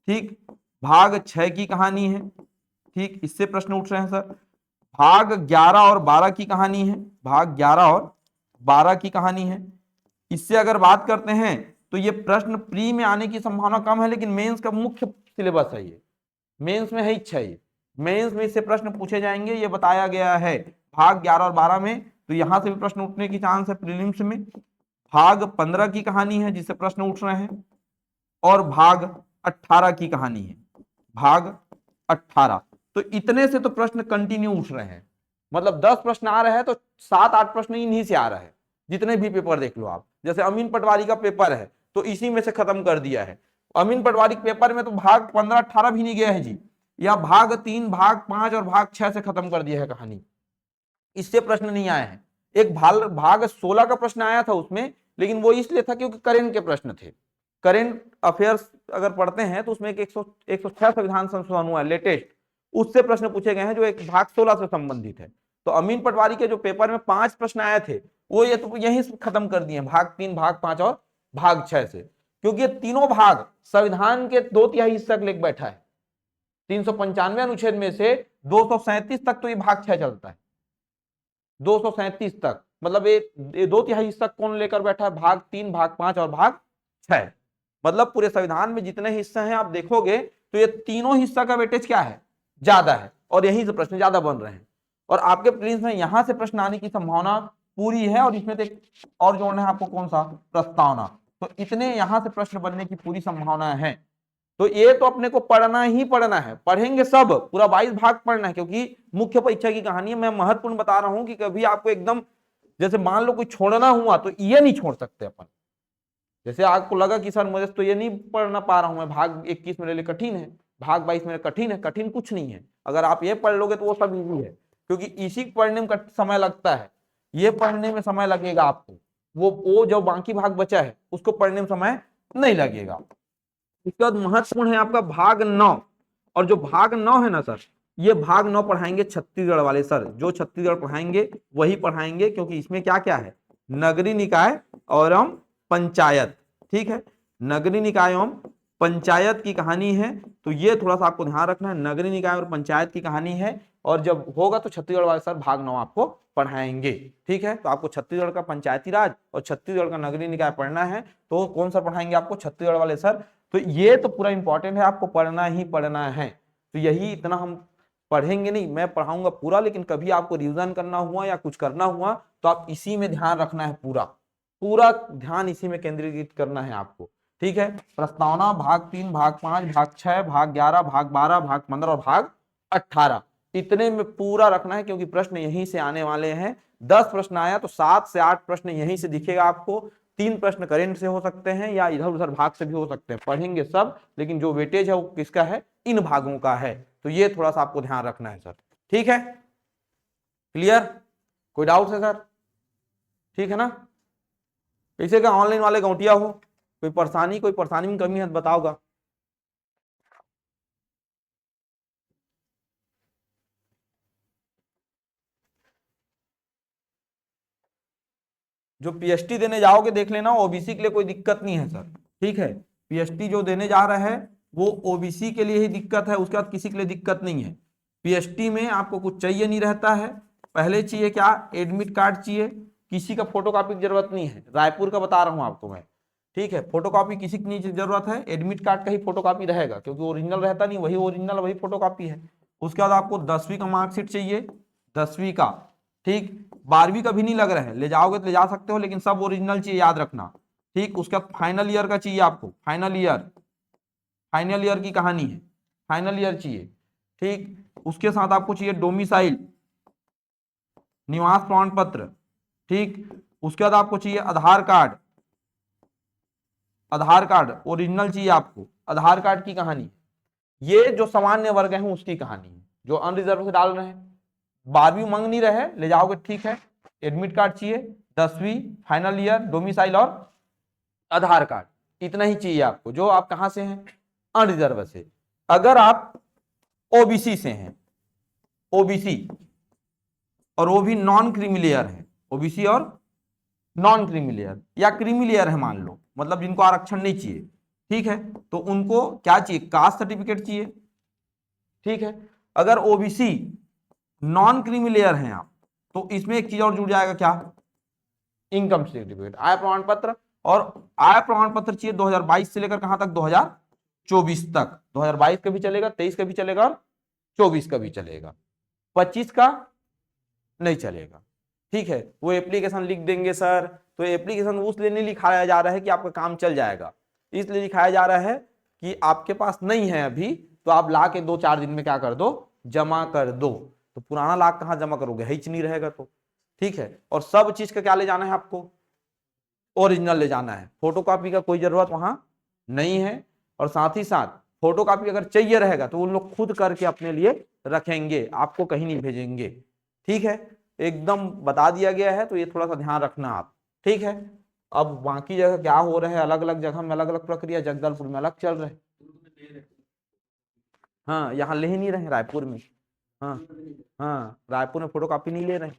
ठीक, भाग 6 की कहानी है, ठीक, इससे प्रश्न उठ रहे हैं सर। भाग 11 और 12 की कहानी है, भाग 11 और 12 की कहानी है। इससे अगर बात करते हैं तो ये प्रश्न प्री में आने की संभावना कम है, लेकिन मेंस का मुख्य सिलेबस है ये, मेंस में है इच्छा, ये मेंस में इससे प्रश्न पूछे जाएंगे, ये बताया गया है भाग 11 और 12 में। तो यहां से भी प्रश्न उठने की चांस है प्रीलिम्स में। भाग 15 की कहानी है जिससे प्रश्न उठ रहे हैं, और भाग 18 की कहानी है, भाग 18। तो इतने से तो प्रश्न कंटिन्यू उठ रहे हैं, मतलब 10 प्रश्न आ रहे हैं तो 7-8 प्रश्न इन्हीं से आ रहे हैं। जितने भी पेपर देख लो आप, जैसे अमीन पटवारी का पेपर है तो इसी में से खत्म कर दिया है। अमीन पटवारी के पेपर में तो भाग 15-18 भी नहीं गया है जी, या भाग 3, भाग 5 और भाग 6 से खत्म कर दिया है कहानी, इससे प्रश्न नहीं आए हैं। एक भाग 16 का प्रश्न आया था उसमें, लेकिन वो इसलिए था क्योंकि करेंट के प्रश्न थे। करेंट अफेयर्स अगर पढ़ते हैं तो उसमें एक 106 संविधान संशोधन हुआ है लेटेस्ट, उससे प्रश्न पूछे गए हैं जो एक भाग 16 से संबंधित है। तो अमीन पटवारी के जो पेपर में 5 प्रश्न आए थे वो ये तो यहीं से खत्म कर दिए, भाग 3, भाग 5 और भाग 6 से, क्योंकि ये तीनों भाग संविधान के 2/3 हिस्सा लेकर बैठा है। 395 अनुच्छेद में से 237 तक तो ये भाग 6 चलता है, 237 तक, मतलब ये 2/3 हिस्सा कौन लेकर बैठा है, भाग 3, भाग 5 और भाग 6। मतलब पूरे संविधान में जितने हिस्से हैं आप देखोगे तो ये तीनों हिस्सा का वेटेज क्या है, ज्यादा है, और यहीं से प्रश्न ज्यादा बन रहे हैं। और आपके प्रीलिम्स में यहां से प्रश्न आने की संभावना पूरी है। और इसमें एक और जोड़ना है आपको, कौन सा, प्रस्तावना। तो इतने यहां से प्रश्न बनने की पूरी संभावना है। तो ये तो अपने को पढ़ना ही पढ़ना है, पढ़ेंगे सब, पूरा 22 भाग पढ़ना है, क्योंकि मुख्य परीक्षा की कहानी है। मैं महत्वपूर्ण बता रहा हूं कि कभी आपको एकदम, जैसे मान लो कोई छोड़ना हुआ तो ये नहीं छोड़ सकते अपन। जैसे आपको लगा कि सर मुझे तो ये नहीं पढ़ना पा रहा हूं मैं, भाग 21 मेरे लिए कठिन है, भाग 22 मेरे कठिन है, कठिन कुछ नहीं है। अगर आप ये पढ़ लोगे तो वो सब इजी है, क्योंकि इसी पढ़ने में समय लगता है, ये पढ़ने में समय लगेगा आपको, वो जो बाकी भाग बचा है उसको पढ़ने में समय नहीं लगेगा। इसके बाद महत्वपूर्ण है आपका भाग 9, और जो भाग 9 है ना सर, ये भाग 9 पढ़ाएंगे छत्तीसगढ़ वाले सर, जो छत्तीसगढ़ पढ़ाएंगे वही पढ़ाएंगे, क्योंकि इसमें क्या क्या है, नगरीय निकाय और पंचायत, ठीक है, नगरीय निकाय एवं पंचायत की कहानी है। तो ये थोड़ा सा आपको ध्यान रखना है, नगरीय निकाय और पंचायत की कहानी है, और जब होगा तो छत्तीसगढ़ वाले सर भाग 9 आपको पढ़ाएंगे, ठीक है। तो आपको छत्तीसगढ़ का पंचायती राज और छत्तीसगढ़ का नगरीय निकाय पढ़ना है, तो कौन सा पढ़ाएंगे आपको, छत्तीसगढ़ वाले सर। तो ये तो पूरा इंपॉर्टेंट है, आपको पढ़ना ही पढ़ना है। तो यही इतना हम पढ़ेंगे नहीं, मैं पढ़ाऊंगा पूरा, लेकिन कभी आपको रिवीजन करना हुआ या कुछ करना हुआ तो आप इसी में ध्यान रखना है, पूरा पूरा ध्यान इसी में केंद्रीकृत करना है आपको, ठीक है। प्रस्तावना भाग 3, भाग 5, भाग 6, भाग 11, भाग 12, भाग 15 और भाग 18, इतने में पूरा रखना है, क्योंकि प्रश्न यहीं से आने वाले हैं। 10 प्रश्न आया तो 7 से 8 प्रश्न यहीं से दिखेगा आपको। 3 प्रश्न करेंट से हो सकते हैं या इधर उधर भाग से भी हो सकते हैं, पढ़ेंगे सब, लेकिन जो वेटेज है वो किसका है, इन भागों का है। तो ये थोड़ा सा आपको ध्यान रखना है सर, ठीक है, क्लियर, कोई डाउट है सर, ठीक है ना। कैसे का ऑनलाइन वाले गौटिया हो, कोई परेशानी में कमी है तो बताओगा। जो पीएचडी देने जाओगे देख लेना, ओबीसी के लिए कोई दिक्कत नहीं है सर, ठीक है। पीएचडी जो देने जा रहा है वो ओबीसी के लिए ही दिक्कत है, उसके बाद किसी के लिए दिक्कत नहीं है। पीएचडी में आपको कुछ चाहिए नहीं रहता है, पहले चाहिए क्या, एडमिट कार्ड चाहिए, किसी का फोटोकॉपी की जरूरत नहीं है, रायपुर का बता रहा हूँ आपको मैं, ठीक है। फोटोकॉपी किसी की नहीं जरूरत है, एडमिट कार्ड का ही फोटोकॉपी रहेगा, क्योंकि ओरिजिनल रहता नहीं, वही ओरिजिनल वही फोटोकॉपी है। उसके बाद आपको 10वीं का मार्कशीट चाहिए, 10वीं का, ठीक। 12वीं का भी नहीं लग रहा है, ले जाओगे तो ले जा सकते हो, लेकिन सब ओरिजिनल चाहिए, याद रखना, ठीक। उसके बाद फाइनल ईयर का चाहिए आपको, फाइनल ईयर की कहानी है, फाइनल ईयर चाहिए, ठीक। उसके साथ आपको चाहिए डोमिसाइल, निवास प्रमाण पत्र, ठीक। उसके बाद आपको चाहिए आधार कार्ड ओरिजिनल चाहिए आपको, आधार कार्ड की कहानी। ये जो सामान्य वर्ग है उसकी कहानी है, जो अनरिजर्व से डाल रहे हैं। 12वीं मांग नहीं रहे, ले जाओगे ठीक है, एडमिट कार्ड चाहिए, 10वीं, फाइनल ईयर, डोमिसाइल और आधार कार्ड, इतना ही चाहिए आपको। जो आप कहां से हैं, अनरिजर्व से। अगर आप ओबीसी से हैं, ओबीसी और वो भी नॉन क्रीमी लेयर है, ओबीसी और नॉन क्रीमी लेयर या क्रीमी लेयर है मान लो, मतलब जिनको आरक्षण नहीं चाहिए, ठीक है, तो उनको क्या चाहिए, कास्ट सर्टिफिकेट चाहिए। ठीक है, अगर ओबीसी नॉन क्रीमी लेयर हैं आप, तो इसमें एक चीज और जुड़ जाएगा, क्या, इनकम सर्टिफिकेट, आय प्रमाण पत्र। और आय प्रमाण पत्र चाहिए 2022 से लेकर कहां तक, 2024 तक। 2022 का भी चलेगा, 23 का भी चलेगा और 24 का भी चलेगा, 25 का नहीं चलेगा। ठीक है, वो एप्लीकेशन लिख देंगे सर, तो एप्लीकेशन उसलिए नहीं लिखाया जा रहा है कि आपका काम चल जाएगा, इसलिए लिखाया जा रहा है कि आपके पास नहीं है अभी, तो आप ला के 2-4 दिन में क्या कर दो, जमा कर दो। तो पुराना लाख कहां जमा करोगे, हिच नहीं रहेगा तो। ठीक है, और सब चीज का क्या ले जाना है आपको, ओरिजिनल ले जाना है, फोटोकॉपी का कोई जरूरत वहां नहीं है। और साथ ही साथ फोटोकॉपी अगर चाहिए रहेगा तो उन लोग खुद करके अपने लिए रखेंगे, आपको कहीं नहीं भेजेंगे। ठीक है, एकदम बता दिया गया है, तो ये थोड़ा सा ध्यान रखना आप। ठीक है, अब बाकी जगह क्या हो रहा है, अलग अलग जगह में अलग अलग प्रक्रिया, जगदलपुर में अलग चल रहा है। हाँ, यहाँ ले ही नहीं रहे, रायपुर में। हाँ हाँ, रायपुर में फोटोकॉपी नहीं ले रहे।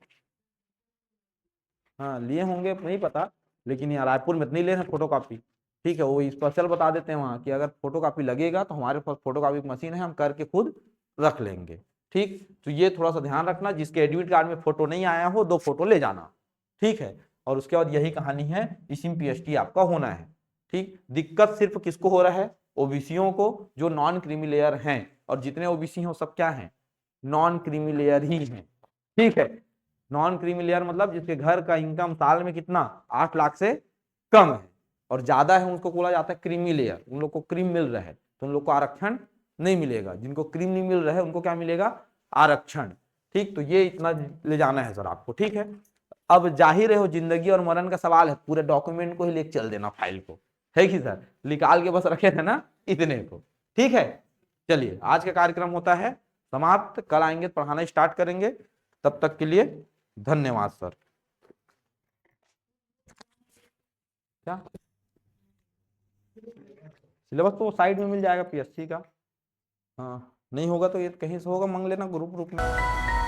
हाँ, लिए होंगे नहीं पता, लेकिन यहाँ रायपुर में नहीं ले रहे फोटोकॉपी। ठीक है, वो स्पेशल बता देते हैं वहाँ कि अगर फोटोकॉपी लगेगा तो हमारे पास फोटोकॉपी मशीन है, हम करके खुद रख लेंगे। ठीक, तो ये थोड़ा सा ध्यान रखना, जिसके एडमिट कार्ड में फोटो नहीं आया हो 2 फोटो ले जाना। ठीक है, और उसके बाद यही कहानी है, इसी में पीएचडी आपका होना है। ठीक, दिक्कत सिर्फ किसको हो रहा है, ओबीसीओं को, जो नॉन क्रीमी लेयर हैं, और जितने ओबीसी हो सब क्या हैं, नॉन क्रीमी लेयर ही हैं। ठीक है, नॉन क्रीमी लेयर मतलब जिसके घर का इनकम साल में कितना, 8 लाख से कम है, और ज्यादा है उनको बोला जाता है क्रीमी लेयर, उन लोग को क्रीम मिल रहा है, तो उन लोग को आरक्षण नहीं मिलेगा। जिनको क्रीम नहीं मिल रहा है उनको क्या मिलेगा, आरक्षण। ठीक, तो ये इतना ले जाना है सर आपको। ठीक है, अब जाहिर है हो जिंदगी और मरण का सवाल है, पूरे डॉक्यूमेंट को ही लेके चल देना, फाइल को, है कि सर, निकाल के बस रखे थे ना इतने को। ठीक है, चलिए आज का कार्यक्रम होता है समाप्त, कल आएंगे पढ़ाना स्टार्ट करेंगे, तब तक के लिए धन्यवाद सर। क्या सिलेबस तो साइड में मिल जाएगा पीएससी का। हाँ, नहीं होगा तो ये कहीं से होगा, मांग लेना ग्रुप में।